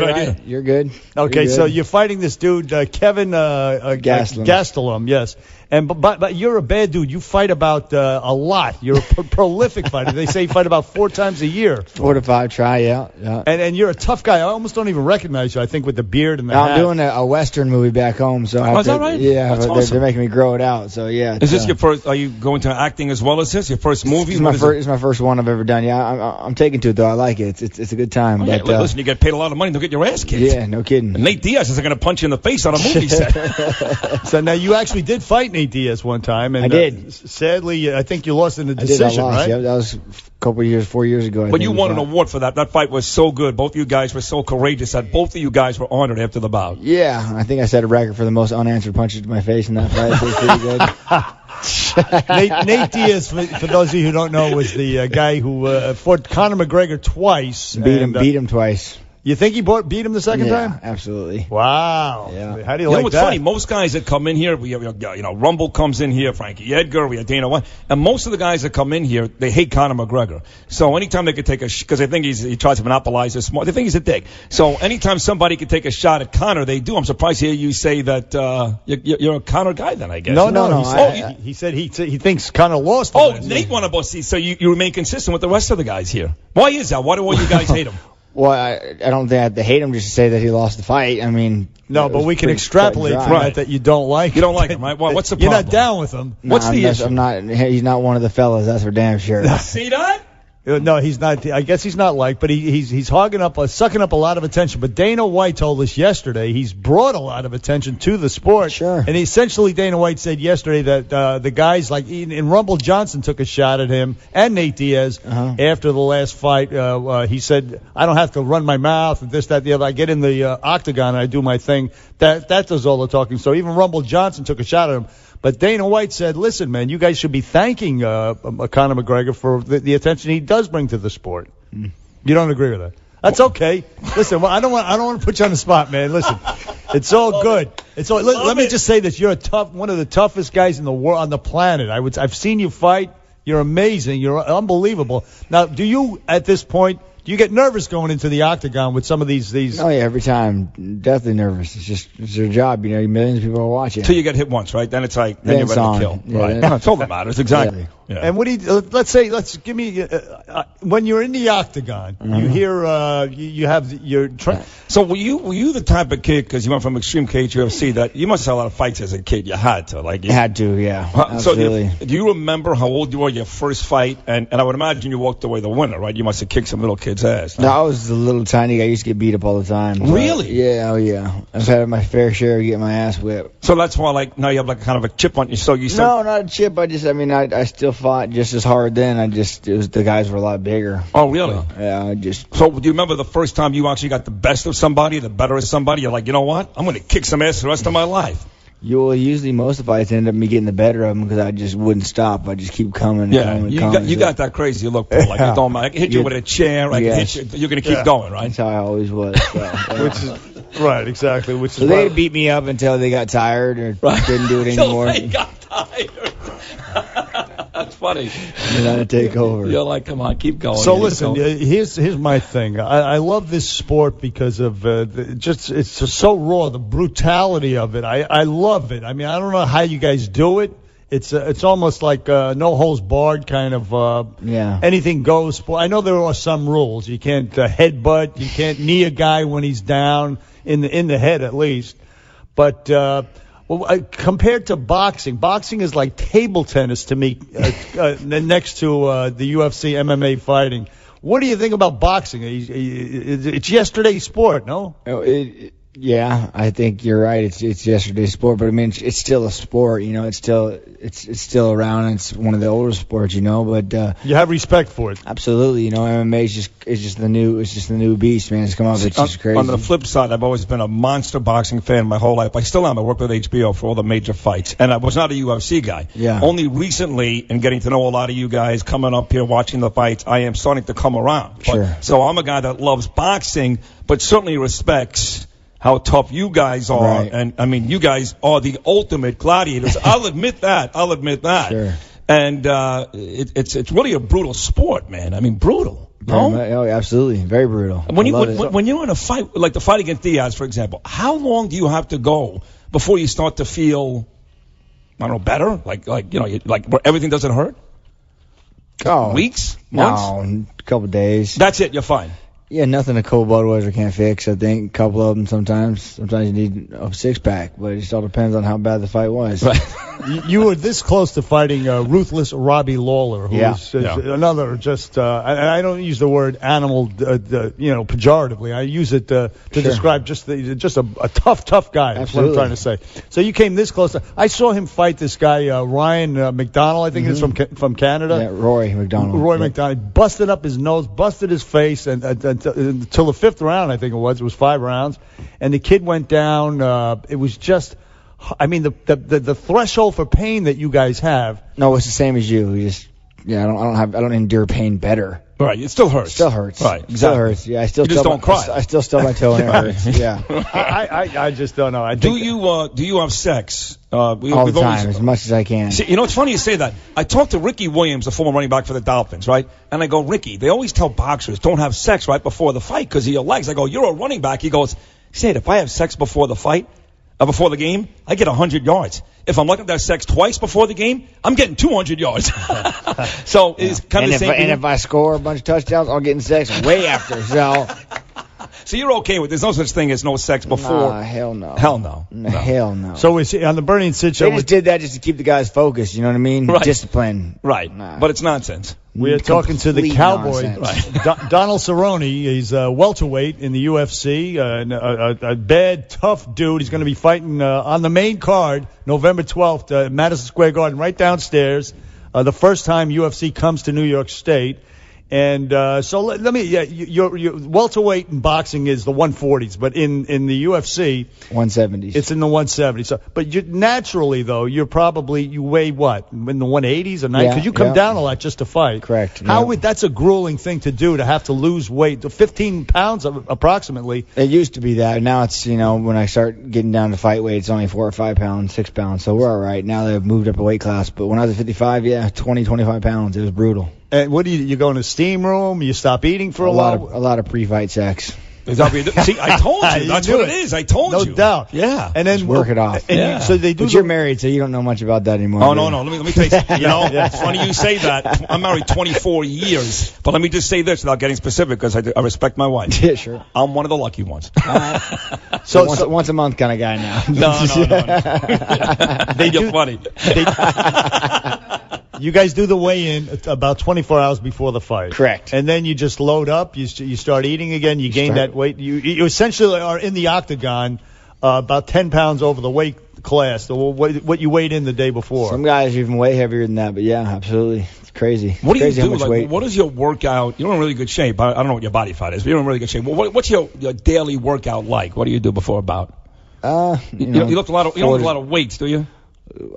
You're good. Okay, you're good. so you're fighting this dude, Kevin Gastelum. Yes. But you're a bad dude. You fight about a lot. You're a prolific fighter. They say you fight about 4 times a year. 4 to 5 try, yeah. And you're a tough guy. I almost don't even recognize you, I think, with the beard and the hat. I'm doing a Western movie back home. So is that right? Yeah, That's but awesome. they're making me grow it out. So, yeah. Is this your first? Are you going to acting as well as this? Your first movie? It's my first one I've ever done. Yeah, I'm taking to it, though. I like it. It's a good time. Oh, yeah. Listen, you get paid a lot of money to get your ass kicked. Yeah, no kidding. And Nate Diaz is going to punch you in the face on a movie set. So now you actually did fight Nate Diaz one time. And, I did. Sadly, I think you lost in the decision, I lost, right? Yeah, that was a couple of years, 4 years ago. But you won an award for that. That fight was so good. Both of you guys were so courageous that both of you guys were honored after the bout. Yeah, I think I set a record for the most unanswered punches to my face in that fight. It was pretty good. Nate Diaz, for those of you who don't know, was the guy who fought Conor McGregor twice. Beat him twice. You think he beat him the second time? Yeah, absolutely. Wow. Yeah. How do you like what's that? funny? Most guys that come in here, we have, Rumble comes in here, Frankie Edgar, we have Dana White, and most of the guys that come in here, they hate Conor McGregor. So anytime they could take because they think he tries to monopolize his smart, they think he's a dick. So anytime somebody could take a shot at Conor, they do. I'm surprised to hear you say that you're a Conor guy. Then I guess. No. He said he thinks Conor lost. Nate won a boss. So you remain consistent with the rest of the guys here. Why is that? Why do all you guys hate him? Well, I don't think I have to hate him just to say that he lost the fight. I mean, no, but we can extrapolate from that you don't like him. You don't like him, right? Well, what's the problem? You're not down with him. No, what's the issue? He's not one of the fellas, that's for damn sure. See that? No, he's not. I guess he's not liked, but he's sucking up a lot of attention. But Dana White told us yesterday he's brought a lot of attention to the sport. Sure. And essentially, Dana White said yesterday that the guys like in Rumble Johnson took a shot at him and Nate Diaz after the last fight. He said, "I don't have to run my mouth and this, that, the other. I get in the octagon and I do my thing." That does all the talking. So even Rumble Johnson took a shot at him. But Dana White said, "Listen, man, you guys should be thanking Conor McGregor for the attention he does bring to the sport." You don't agree with that? That's okay. Listen, I don't want to put you on the spot, man. Listen, it's all good. It's all. Let me just say this: you're one of the toughest guys in the world on the planet. I've seen you fight. You're amazing. You're unbelievable. Now, do you at this point? Do you get nervous going into the octagon with some of these? Oh yeah, every time. Definitely nervous. It's your job, millions of people are watching. Until you get hit once, right? Then it's like, then you're ready to kill. Yeah, right. That's all that matters, exactly. Yeah. And what do you, let's give me, when you're in the octagon, you hear, you have your, so were you the type of kid, because you went from Extreme Cage to UFC, that you must have had a lot of fights as a kid. You had to, You had to, yeah. Absolutely. So do you remember how old you were your first fight? And I would imagine you walked away the winner, right? You must have kicked some little kid's ass. No, I was a little tiny guy. I used to get beat up all the time. Really? Yeah, oh yeah. I've had my fair share of getting my ass whipped. So that's why, now you have kind of a chip on you. So you No, not a chip. I still fought just as hard then. The guys were a lot bigger. Oh, really? So do you remember the first time you actually got the best of somebody, the better of somebody? You're like, you know what? I'm going to kick some ass the rest of my life. Usually most of the fights end up me getting the better of them because I just wouldn't stop. I just keep coming. You got that crazy look, Paul. Like, it don't matter. I can hit you with a chair. I can hit you. You're going to keep going, right? That's how I always was. So, Which is right, exactly. So they beat me up until they got tired or couldn't do it anymore. They got tired. That's funny. You got to take over. You're like, come on, keep going. So listen, here's my thing. I love this sport because of it's just so raw, the brutality of it. I love it. I mean, I don't know how you guys do it. It's almost like no holds barred kind of anything goes sport. I know there are some rules. You can't headbutt. You can't knee a guy when he's down in the head at least. But compared to boxing is like table tennis to me next to the UFC MMA fighting. What do you think about boxing? It's yesterday's sport, no? Yeah, I think you're right. It's yesterday's sport, but I mean, it's still a sport. You know, it's still around. It's one of the older sports. You know, but you have respect for it. Absolutely. You know, MMA is just the new beast, man. It's come up. It's just crazy. On the flip side, I've always been a monster boxing fan my whole life. I still am. I work with HBO for all the major fights, and I was not a UFC guy. Yeah. Only recently, in getting to know a lot of you guys, coming up here watching the fights, I am starting to come around. Sure. So I'm a guy that loves boxing, but certainly respects how tough you guys are. Right. And, I mean, you guys are the ultimate gladiators. I'll admit that. Sure. And it's really a brutal sport, man. I mean, brutal. No? Oh, absolutely. Very brutal. When you're in a fight, like the fight against Diaz, for example, how long do you have to go before you start to feel, I don't know, better? Like where everything doesn't hurt? Weeks? Months? No, a couple days. That's it. You're fine. Yeah, nothing a cold Budweiser can't fix. I think a couple of them sometimes. Sometimes you need a six-pack, but it just all depends on how bad the fight was. You were this close to fighting ruthless Robbie Lawler, who is another just, and I don't use the word animal, pejoratively. I use it to describe just a tough guy. That's what I'm trying to say. So you came this close. I saw him fight this guy, Ryan McDonald, I think it's from Canada. Yeah, Roy McDonald. McDonald. Busted up his nose, busted his face, and until the fifth round, I think it was 5 rounds. And the kid went down. It was just... I mean, the threshold for pain that you guys have. No, it's the same as you. I don't endure pain better. Right, it still hurts. Still hurts. Right, exactly. Still hurts. Yeah, You just don't cry. I still stub my toe and it hurts. Yeah. I just don't know. Do you have sex? All the time, as much as I can. See, it's funny you say that. I talked to Ricky Williams, the former running back for the Dolphins, right? And I go, Ricky, they always tell boxers don't have sex right before the fight because of your legs. I go, you're a running back. He goes, Sid, if I have sex before the fight, before the game, I get 100 yards. If I'm lucky to have sex twice before the game, I'm getting 200 yards. So it's kind of the same. And if I score a bunch of touchdowns, I'll get in sex way after. So you're okay with there's no such thing as no sex before? Hell no. Hell no. Hell no. So it's on the Bernie and Sid show. They just did that just to keep the guys focused. You know what I mean? Right. Discipline. Right. But it's nonsense. We are talking to the Cowboy, Donald Cerrone. He's welterweight in the UFC, a bad, tough dude. He's going to be fighting on the main card November 12th at Madison Square Garden, right downstairs. The first time UFC comes to New York State. And so let me, your welterweight in boxing is the 140s, but in the UFC, 170s. It's in the 170s. So, but naturally, though, you weigh what, in the 180s or 90s? Because you come down a lot just to fight. Correct. That's a grueling thing to do, to have to lose weight, 15 pounds approximately. It used to be that. Now it's, when I start getting down to fight weight, it's only 4 or 5 pounds, 6 pounds. So we're all right. Now they've moved up a weight class. But when I was at 55, 20, 25 pounds. It was brutal. And what do you go in a steam room? You stop eating for a while? A lot of pre-fight sex. See, I told you. That's what it is. I told you. No doubt. Yeah. And then just work it off. So they do. But you're married, so you don't know much about that anymore. Oh, no. Let me tell you something. It's funny you say that. I'm married 24 years. But let me just say this without getting specific because I respect my wife. Yeah, sure. I'm one of the lucky ones. So once a month kind of guy now. No. You're funny. You guys do the weigh-in about 24 hours before the fight. Correct. And then you just load up. You start eating again. You gain that weight. You essentially are in the octagon about 10 pounds over the weight class, what you weighed in the day before. Some guys are even way heavier than that, but yeah, absolutely. It's crazy. What do you do? What is your workout? You're in really good shape. I don't know what your body fat is, but you're in really good shape. What's your daily workout like? What do you do before about? You lift a lot of weights, do you?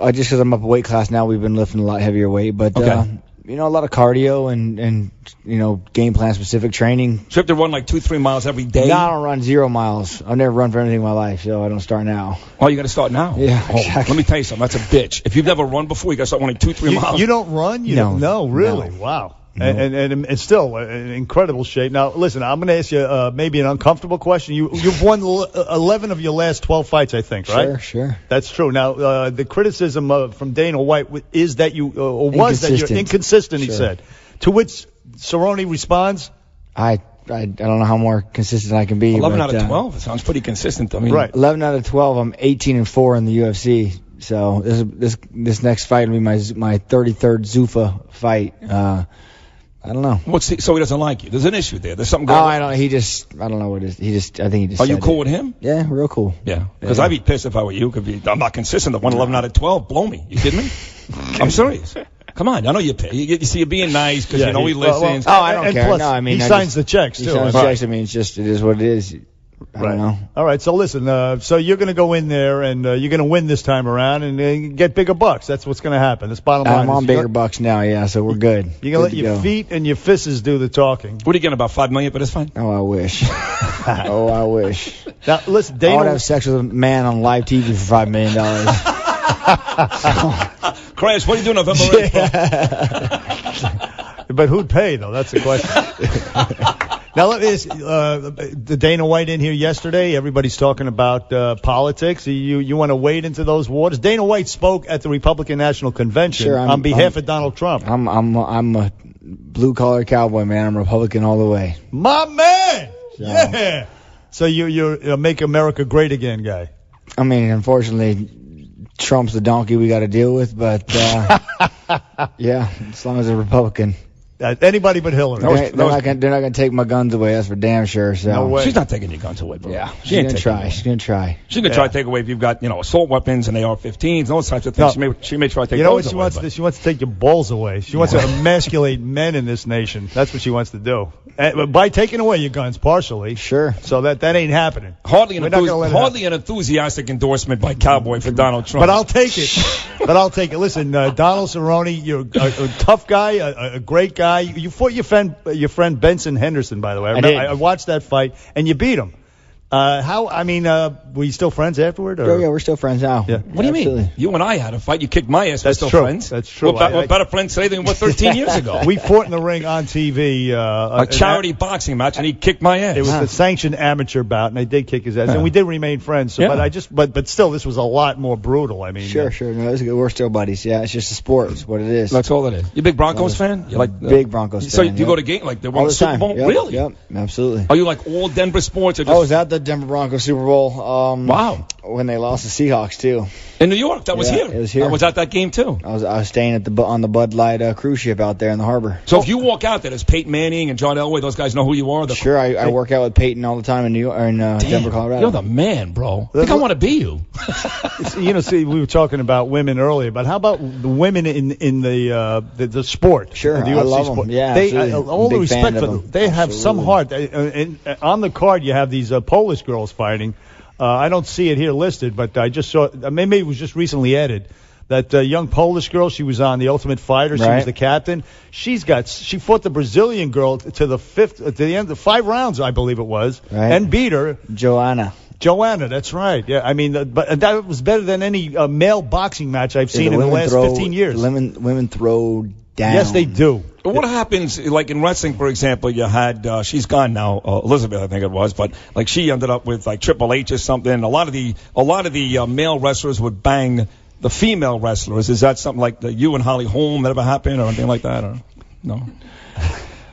Just because I'm up a weight class now, we've been lifting a lot heavier weight. But, a lot of cardio and game plan specific training. So you have to run like 2-3 miles every day? No, I don't run 0 miles. I've never run for anything in my life, so I don't start now. Oh, you got to start now? Yeah, exactly. Let me tell you something. That's a bitch. If you've never run before, you got to start running 2-3 miles. You don't run? No, really? No. Wow. No. And still in incredible shape. Now, listen, I'm going to ask you maybe an uncomfortable question. You've won 11 of your last 12 fights, I think, right? Sure. That's true. Now, the criticism from Dana White is that was that you're inconsistent, he said. To which Cerrone responds? I don't know how more consistent I can be. 11 out of 12? It sounds pretty consistent. I mean, right. 11 out of 12. I'm 18-4 in the UFC. So this next fight will be my 33rd Zuffa fight. I don't know. So he doesn't like you. There's an issue there. There's something going on. I don't know what it is. I think he just Are you cool with him? Yeah, real cool. Yeah. Because I'd be pissed if I were you. I'm not consistent. The 111 out of 12. Blow me. You kidding me? I'm serious. Come on. I know you pay. You see, you're being nice because you know he listens. I don't care. Plus, no, I mean, he signs the checks, too. He signs the checks. I mean, it is what it is. I don't know. All right, so listen, so you're going to go in there, and you're going to win this time around and get bigger bucks. That's what's going to happen. That's bottom line. I'm on bigger bucks now, yeah, so we're good. You're going to let your feet and your fists do the talking. What are you getting, about $5 million, but it's fine? Oh, I wish. I wish. Now, listen, Dana... I would have sex with a man on live TV for $5 million. Crash, what do you do November 8th? But who'd pay, though? That's the question. Now, let me ask, the Dana White in here yesterday. Everybody's talking about politics. You want to wade into those waters? Dana White spoke at the Republican National Convention on behalf of Donald Trump. I'm a blue-collar cowboy, man. I'm Republican all the way. My man! So. Yeah! So you're Make America Great Again guy. I mean, unfortunately, Trump's the donkey we got to deal with, but, yeah, as long as a Republican. Anybody but Hillary. They're not going to take my guns away. That's for damn sure. So. No way. She's not taking your guns away, bro. Yeah, she's going to try. She's going to try. She's going to try to take away if you've got, assault weapons and AR-15s, those types of things. No. She may try to take those away. She wants to take your balls away. She wants to emasculate men in this nation. That's what she wants to do. By taking away your guns partially. Sure. So that ain't happening. Hardly an enthusiastic endorsement by Cowboy for Donald Trump. But I'll take it. Listen, Donald Cerrone, you're a tough guy, a great guy. You fought your friend Benson Henderson, by the way. I watched that fight, and you beat him. Were you still friends afterward? Or? Oh, yeah, we're still friends now. Yeah. What do you mean? You and I had a fight. You kicked my ass. We're still friends. That's true. We're better friends today than 13 years ago. We fought in the ring on TV. A charity boxing match, and he kicked my ass. It was a sanctioned amateur bout, and I did kick his ass, and we did remain friends. So, but still, this was a lot more brutal. I mean, sure. No, we're still buddies. Yeah, it's just a sport. It's what it is. That's all it is. You a big Broncos fan? You like big Broncos fan? So you go to game like they won the Super Bowl? Really? Yep, absolutely. Are you like all Denver sports? Or just... I was at the Denver Broncos Super Bowl. Wow. When they lost the Seahawks too. In New York, that was here. It was here. I was at that game too. I was staying on the Bud Light cruise ship out there in the harbor. So if you walk out there, does Peyton Manning and John Elway, those guys know who you are? Sure, I work out with Peyton all the time in New York, or in Denver, Colorado. You're the man, bro. I think I want to be you. See, we were talking about women earlier, but how about the women in the sport? Sure, the UFC I love sport. Them. Yeah, all the respect for them. They have some heart. And on the card, you have these Polish girls fighting. I don't see it here listed, but I just saw. Maybe it was just recently added. That young Polish girl, she was on The Ultimate Fighter. She was the captain. She fought the Brazilian girl to the end of 5 rounds, I believe it was, and beat her. Joanna, that's right. Yeah, I mean, but that was better than any male boxing match I've seen in the last 15 years. Women throw down. Yes, they do. But what happens, like in wrestling, for example, you had, she's gone now, Elizabeth, I think it was, but like she ended up with like Triple H or something. A lot of the male wrestlers would bang the female wrestlers. Is that something like you and Holly Holm that ever happened or anything like that? Or no?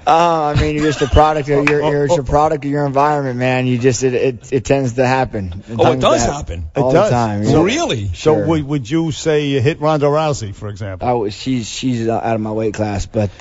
I mean, you're just a product of your environment, man. You just it tends to happen. It does happen all the time. So really? So would you say you hit Ronda Rousey, for example? She's out of my weight class, but.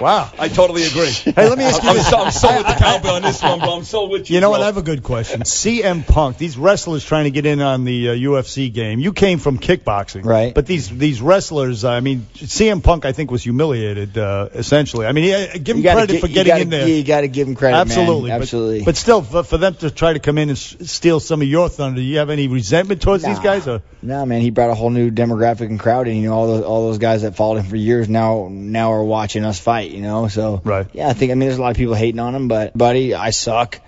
Wow. I totally agree. Hey, let me ask you this. I'm so with the Cowboy on this one, bro. I'm so with you. You know what? I have a good question. CM Punk, these wrestlers trying to get in on the UFC game. You came from kickboxing. Right. But these wrestlers, I mean, CM Punk, I think, was humiliated, essentially. I mean, give him credit for getting in there. You got to give him credit, Absolutely. Man. Absolutely. But still, for them to try to come in and steal some of your thunder, do you have any resentment towards these guys? Or? No, man. He brought a whole new demographic and crowd in. All those guys that followed him for years now are watching us fight. So right. Yeah, there's a lot of people hating on him, but buddy, I suck.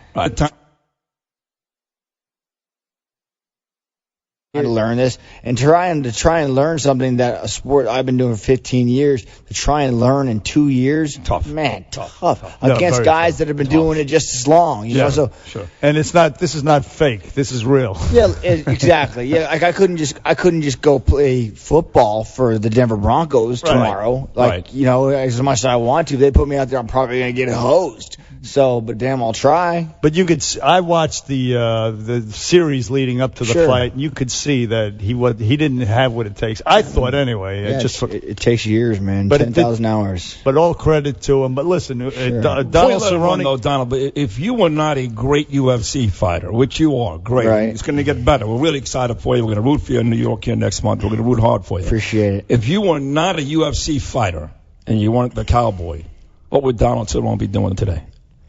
To learn this and try and learn something that a sport I've been doing for 15 years to try and learn in 2 years. Tough. Against guys that have been doing it just as long, you know. So sure. And this is not fake. This is real. Yeah, exactly. Yeah, like I couldn't just go play football for the Denver Broncos tomorrow. Like, as much as I want to, if they put me out there, I'm probably going to get hosed. So, but damn, I'll try. But I watched the series leading up to the fight, and you could see see that he didn't have what it takes. I thought anyway. Yeah, it takes years, man. 10,000 hours. But all credit to him. But listen, Donald Cerrone. Though, Donald, but if you were not a great UFC fighter, which you are, great, right. It's going to get better. We're really excited for you. We're going to root for you in New York here next month. We're going to root hard for you. Appreciate it. If you were not a UFC fighter and you weren't the Cowboy, what would Donald Cerrone be doing today?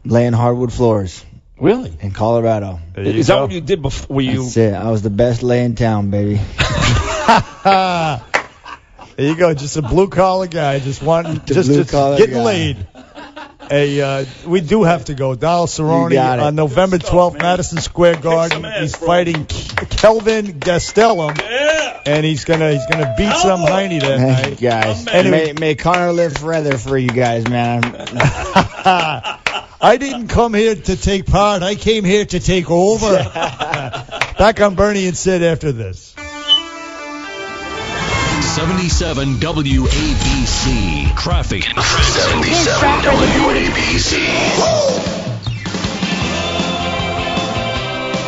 Laying hardwood floors. Really? In Colorado. Is that what you did before you? That's it. I was the best lay in town, baby. There you go. Just a blue collar guy, just getting laid. We do have to go. Donald Cerrone on November 12th, Madison Square Garden. He's fighting Kelvin Gastelum, and he's gonna beat some Heine that night. Guys, anyway, may Connor live forever for you guys, man. I didn't come here to take part. I came here to take over. Back on Bernie and Sid after this. 77 WABC. Traffic. 77 WABC.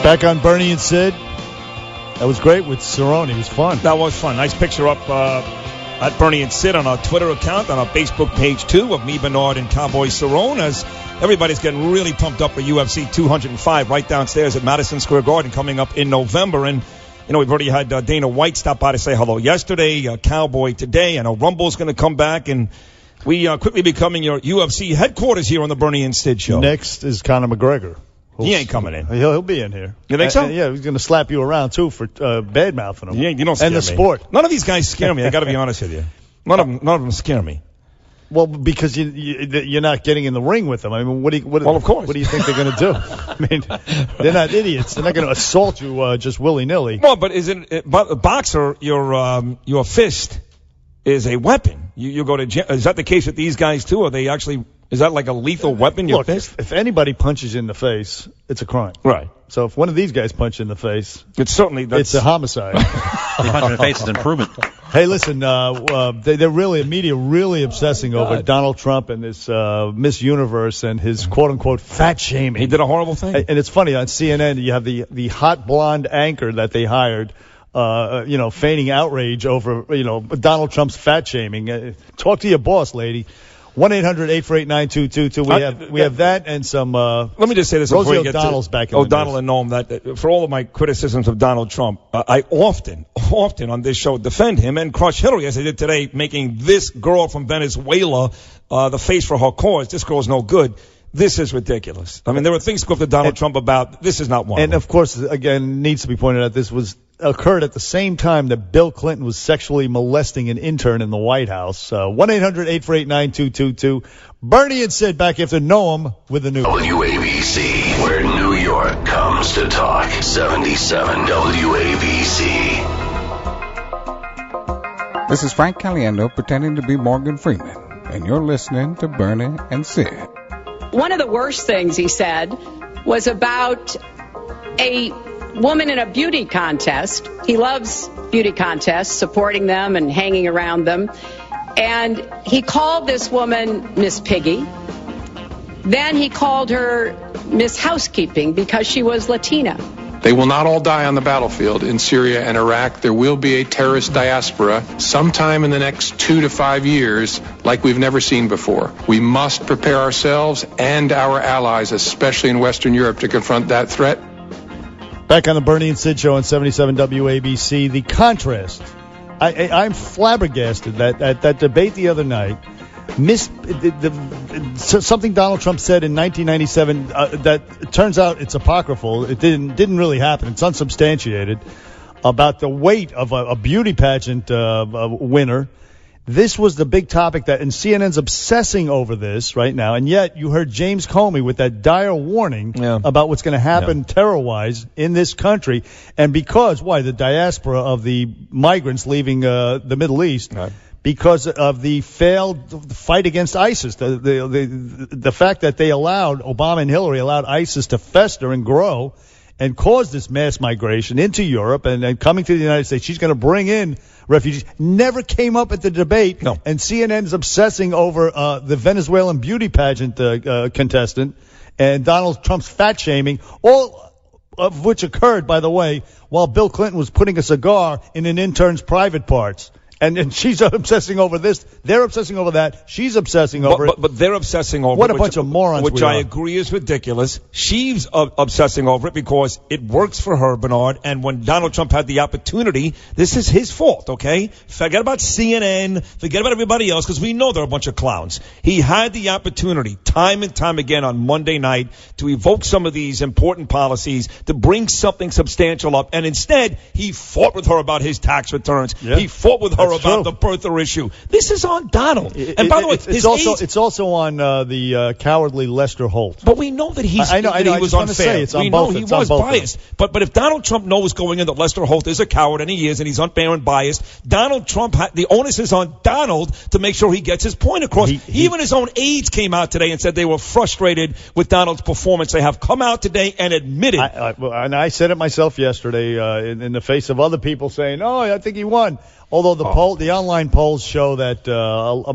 Back on Bernie and Sid. That was great with Cerrone. It was fun. That was fun. Nice picture up at Bernie and Sid on our Twitter account, on our Facebook page, too, of me, Bernard, and Cowboy Cerrone, as everybody's getting really pumped up for UFC 205 right downstairs at Madison Square Garden coming up in November. And, you know, we've already had Dana White stop by to say hello yesterday, Cowboy today. I know Rumble's going to come back, and we are quickly becoming your UFC headquarters here on the Bernie and Sid Show. Next is Conor McGregor. He ain't coming in. He'll be in here. You think so? Yeah, he's going to slap you around, too, for bad-mouthing him. Yeah, you don't scare me. And the sport. None of these guys scare me. I got to be honest with you. None of them scare me. Well, because you're not getting in the ring with them. I mean, of course. What do you think they're going to do? I mean, they're not idiots. They're not going to assault you just willy-nilly. Well, but a boxer, your fist is a weapon. You go to jail. Is that the case with these guys, too? Are they actually... Is that like a lethal weapon, your fist? If anybody punches you in the face, it's a crime. Right. So if one of these guys punch you in the face, it's a homicide. Punch in the face is improvement. Hey, listen, they're really, the media really obsessing over Donald Trump and this Miss Universe and his quote-unquote fat shaming. He did a horrible thing. And it's funny, on CNN, you have the hot blonde anchor that they hired, feigning outrage over, Donald Trump's fat shaming. Talk to your boss, lady. 1-800-848-9222. We have that and some. Let me just say this before you get O'Donnell's to back in O'Donnell and Noam. That for all of my criticisms of Donald Trump, I often on this show defend him and crush Hillary, as I did today, making this girl from Venezuela the face for her cause. This girl's no good. This is ridiculous. I mean, there were things to go to Donald Trump about. This is not one. And of course, again, needs to be pointed out, this occurred at the same time that Bill Clinton was sexually molesting an intern in the White House. 1-800-848-9222. Bernie and Sid back after Noam with the news. WABC, where New York comes to talk. 77 WABC. This is Frank Caliendo pretending to be Morgan Freeman, and you're listening to Bernie and Sid. One of the worst things he said was about a woman in a beauty contest. He loves beauty contests, supporting them and hanging around them. And he called this woman Miss Piggy. Then he called her Miss Housekeeping because she was Latina. They will not all die on the battlefield in Syria and Iraq. There will be a terrorist diaspora sometime in the next 2 to 5 years like we've never seen before. We must prepare ourselves and our allies, especially in Western Europe, to confront that threat. Back on the Bernie and Sid Show on 77 WABC, the contrast. I'm flabbergasted that at that debate the other night, something Donald Trump said in 1997 that it turns out it's apocryphal. It didn't really happen. It's unsubstantiated, about the weight of a beauty pageant winner. This was the big topic and CNN's obsessing over this right now, and yet you heard James Comey with that dire warning about what's going to happen terror-wise in this country, and because, the diaspora of the migrants leaving the Middle East, because of the failed fight against ISIS, the fact that they Obama and Hillary allowed ISIS to fester and grow and cause this mass migration into Europe and coming to the United States. She's going to bring in refugees. Never came up at the debate. No. And CNN is obsessing over the Venezuelan beauty pageant contestant and Donald Trump's fat shaming. All of which occurred, by the way, while Bill Clinton was putting a cigar in an intern's private parts. And she's obsessing over this. They're obsessing over that. She's obsessing over it. But they're obsessing over what it. What a bunch of morons Which we are. I agree is ridiculous. She's obsessing over it because it works for her, Bernard. And when Donald Trump had the opportunity, this is his fault, okay? Forget about CNN. Forget about everybody else because we know they're a bunch of clowns. He had the opportunity time and time again on Monday night to evoke some of these important policies, to bring something substantial up. And instead, he fought with her about his tax returns. Yeah. He fought with her about the birther issue. This is on Donald. And by the way, it's also on the cowardly Lester Holt. But we know that he was unfair. We know he was biased. But if Donald Trump knows going in that Lester Holt is a coward, and he is, and he's unfair and biased, Donald Trump, the onus is on Donald to make sure he gets his point across. Even his own aides came out today and said they were frustrated with Donald's performance. They have come out today and admitted. And I said it myself yesterday in the face of other people saying, "Oh, I think he won." Although the online polls show that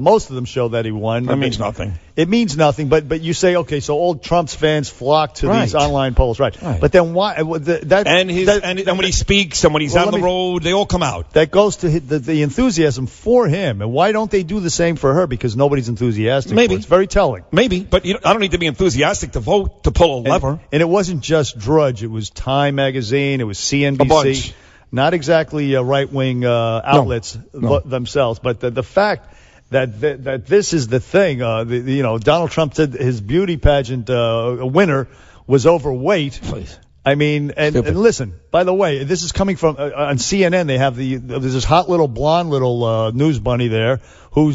most of them show that he won. That means nothing. It means nothing. But you say, okay, so all Trump's fans flock to these online polls, right? But then why? And when he speaks and when he's on the road, they all come out. That goes to the enthusiasm for him. And why don't they do the same for her? Because nobody's enthusiastic. Maybe it's very telling. Maybe, but I don't need to be enthusiastic to vote to pull a lever. And it wasn't just Drudge. It was Time Magazine. It was CNBC. A bunch. Not exactly right-wing outlets themselves, but the fact that this is the thing. Donald Trump said his beauty pageant winner was overweight. Please. I mean, and listen. By the way, this is coming from on CNN. They have there's this hot little blonde little news bunny there who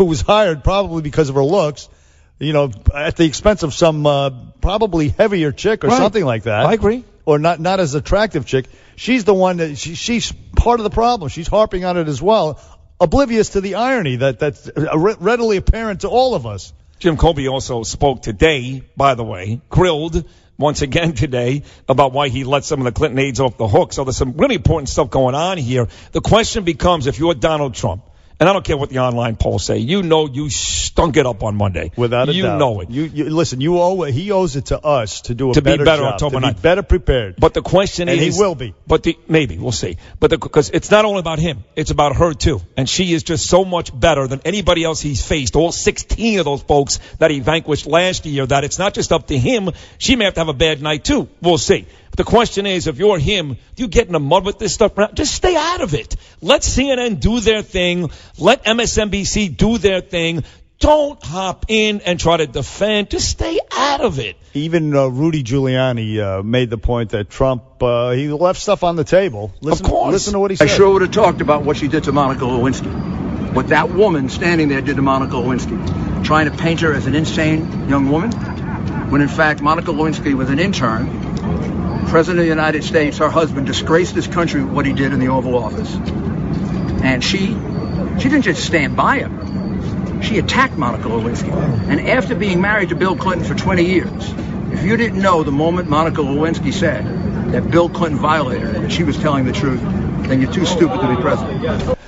was hired probably because of her looks. At the expense of some probably heavier chick or something like that. I agree. Or not as attractive chick. She's the one that she's part of the problem. She's harping on it as well, oblivious to the irony that's readily apparent to all of us. Jim Colby also spoke today, by the way, grilled once again today about why he let some of the Clinton aides off the hook. So there's some really important stuff going on here. The question becomes, if you're Donald Trump, and I don't care what the online polls say, you stunk it up on Monday. Without a doubt. You know it. You listen, he owes it to us to do a better job, to be better prepared. But the question is... And he will be. But maybe, we'll see. Because it's not only about him, it's about her too. And she is just so much better than anybody else he's faced, all 16 of those folks that he vanquished last year, that it's not just up to him. She may have to have a bad night too. We'll see. The question is, if you're him, do you get in the mud with this stuff? Just stay out of it. Let CNN do their thing. Let MSNBC do their thing. Don't hop in and try to defend. Just stay out of it. Even Rudy Giuliani made the point that Trump, he left stuff on the table. Listen, of course. Listen to what he said. I sure would have talked about what she did to Monica Lewinsky. What that woman standing there did to Monica Lewinsky. Trying to paint her as an insane young woman. When in fact, Monica Lewinsky was an intern. President of the United States, her husband, disgraced this country with what he did in the Oval Office. And she didn't just stand by him. She attacked Monica Lewinsky. And after being married to Bill Clinton for 20 years, if you didn't know the moment Monica Lewinsky said that Bill Clinton violated her, that she was telling the truth, then you're too stupid to be president.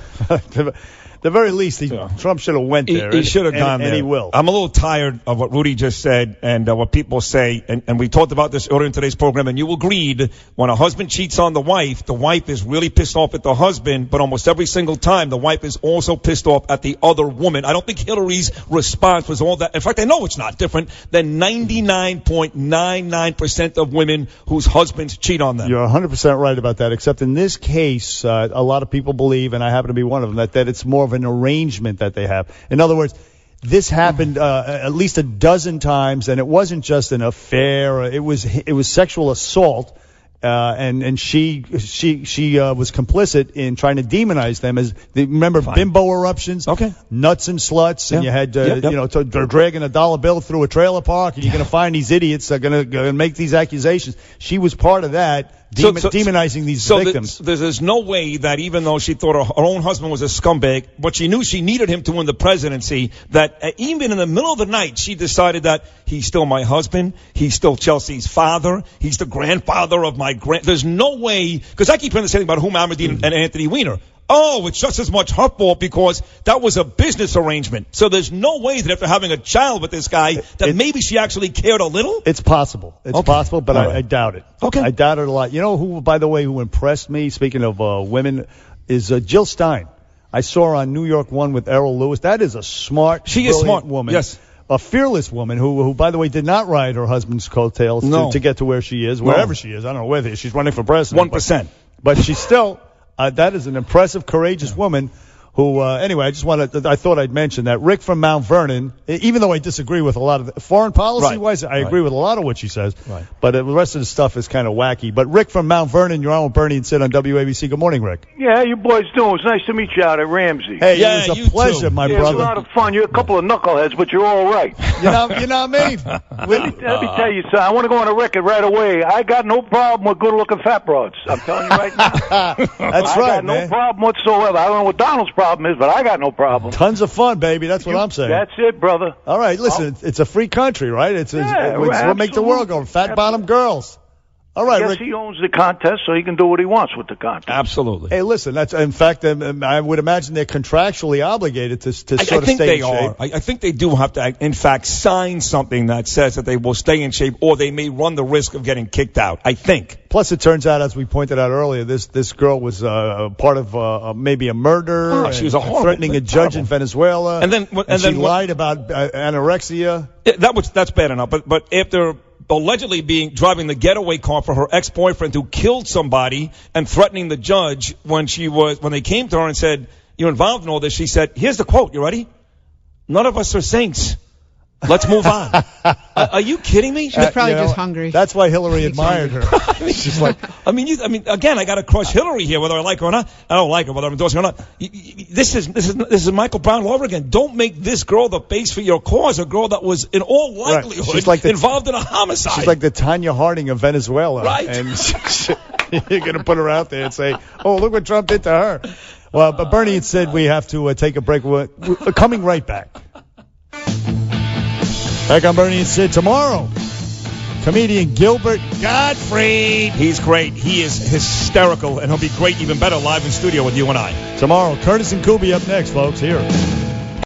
The very least, Trump should have went there. He should have gone there. And he will. I'm a little tired of what Rudy just said and what people say. And we talked about this earlier in today's program, and you agreed when a husband cheats on the wife is really pissed off at the husband, but almost every single time the wife is also pissed off at the other woman. I don't think Hillary's response was all that. In fact, I know it's not different than 99.99% of women whose husbands cheat on them. You're 100% right about that, except in this case, a lot of people believe, and I happen to be one of them, that it's more of an arrangement that they have. In other words, this happened at least a dozen times, and it wasn't just an affair. It was sexual assault, and she was complicit in trying to demonize them as remember bimbo eruptions, nuts and sluts, and you had they're dragging a dollar bill through a trailer park, and you're going to find these idiots that are going to make these accusations. She was part of that. Demonizing these victims. There's no way that even though she thought her own husband was a scumbag, but she knew she needed him to win the presidency, that even in the middle of the night, she decided that he's still my husband, he's still Chelsea's father, he's the grandfather of my There's no way, because I keep hearing the same thing about Huma Abedin and Anthony Weiner. Oh, it's just as much her fault because that was a business arrangement. So there's no way that after having a child with this guy that maybe she actually cared a little? It's possible. It's possible, but I doubt it. Okay. I doubt it a lot. You know who, by the way, who impressed me, speaking of women, is Jill Stein. I saw her on New York 1 with Errol Lewis. That is a smart, woman. Yes. A fearless woman who, by the way, did not ride her husband's coattails to get to where she is, wherever she is. I don't know whether she's running for president. 1%. But she's still, that is an impressive, courageous woman who, anyway, I thought I'd mention that. Rick from Mount Vernon, even though I disagree with a lot of foreign policy-wise, I agree with a lot of what she says. Right. But the rest of the stuff is kind of wacky. But Rick from Mount Vernon, you're on with Bernie and Sid on WABC. Good morning, Rick. Yeah, how you boys doing? It's nice to meet you out at Ramsey. Hey, it was a pleasure, my brother. It was a lot of fun. You're a couple of knuckleheads, but you're all right. You know me. Let me tell you something. I want to go on a record right away. I got no problem with good-looking fat broads. I'm telling you right now. That's right, I got no problem whatsoever. I don't know what Donald's problem is, but I got no problem. Tons of fun, baby. That's what I'm saying. That's it, brother. All right, listen, it's a free country, right? It's what make the world go. Fat bottom girls. All right, Rick. He owns the contest, so he can do what he wants with the contest. Absolutely. Hey, listen, that's in fact, I would imagine they're contractually obligated to sort of stay in shape. I think they are. I think they do have to, in fact, sign something that says that they will stay in shape, or they may run the risk of getting kicked out. I think. Plus, it turns out, as we pointed out earlier, this girl was part of maybe a murder. She was a horrible, threatening a judge in Venezuela, and then she lied about anorexia. That's bad enough. But after allegedly driving the getaway car for her ex-boyfriend who killed somebody and threatening the judge when they came to her and said, "You're involved in all this," she said, here's the quote, you ready? "None of us are saints. Let's move on." Are you kidding me? She's probably just hungry. That's why Hillary admired her. She's like, again, I got to crush Hillary here, whether I like her or not. I don't like her, whether I'm endorsing her or not. This is Michael Brown all over again. Don't make this girl the base for your cause. A girl that was, in all likelihood, involved in a homicide. She's like the Tanya Harding of Venezuela, right? And you're going to put her out there and say, "Oh, look what Trump did to her." Well, but Bernie had said we have to take a break. We're coming right back. Back on Bernie and Sid tomorrow. Comedian Gilbert Gottfried. He's great. He is hysterical, and he'll be great, even better, live in studio with you and I. Tomorrow, Curtis and Kubi up next, folks. Here.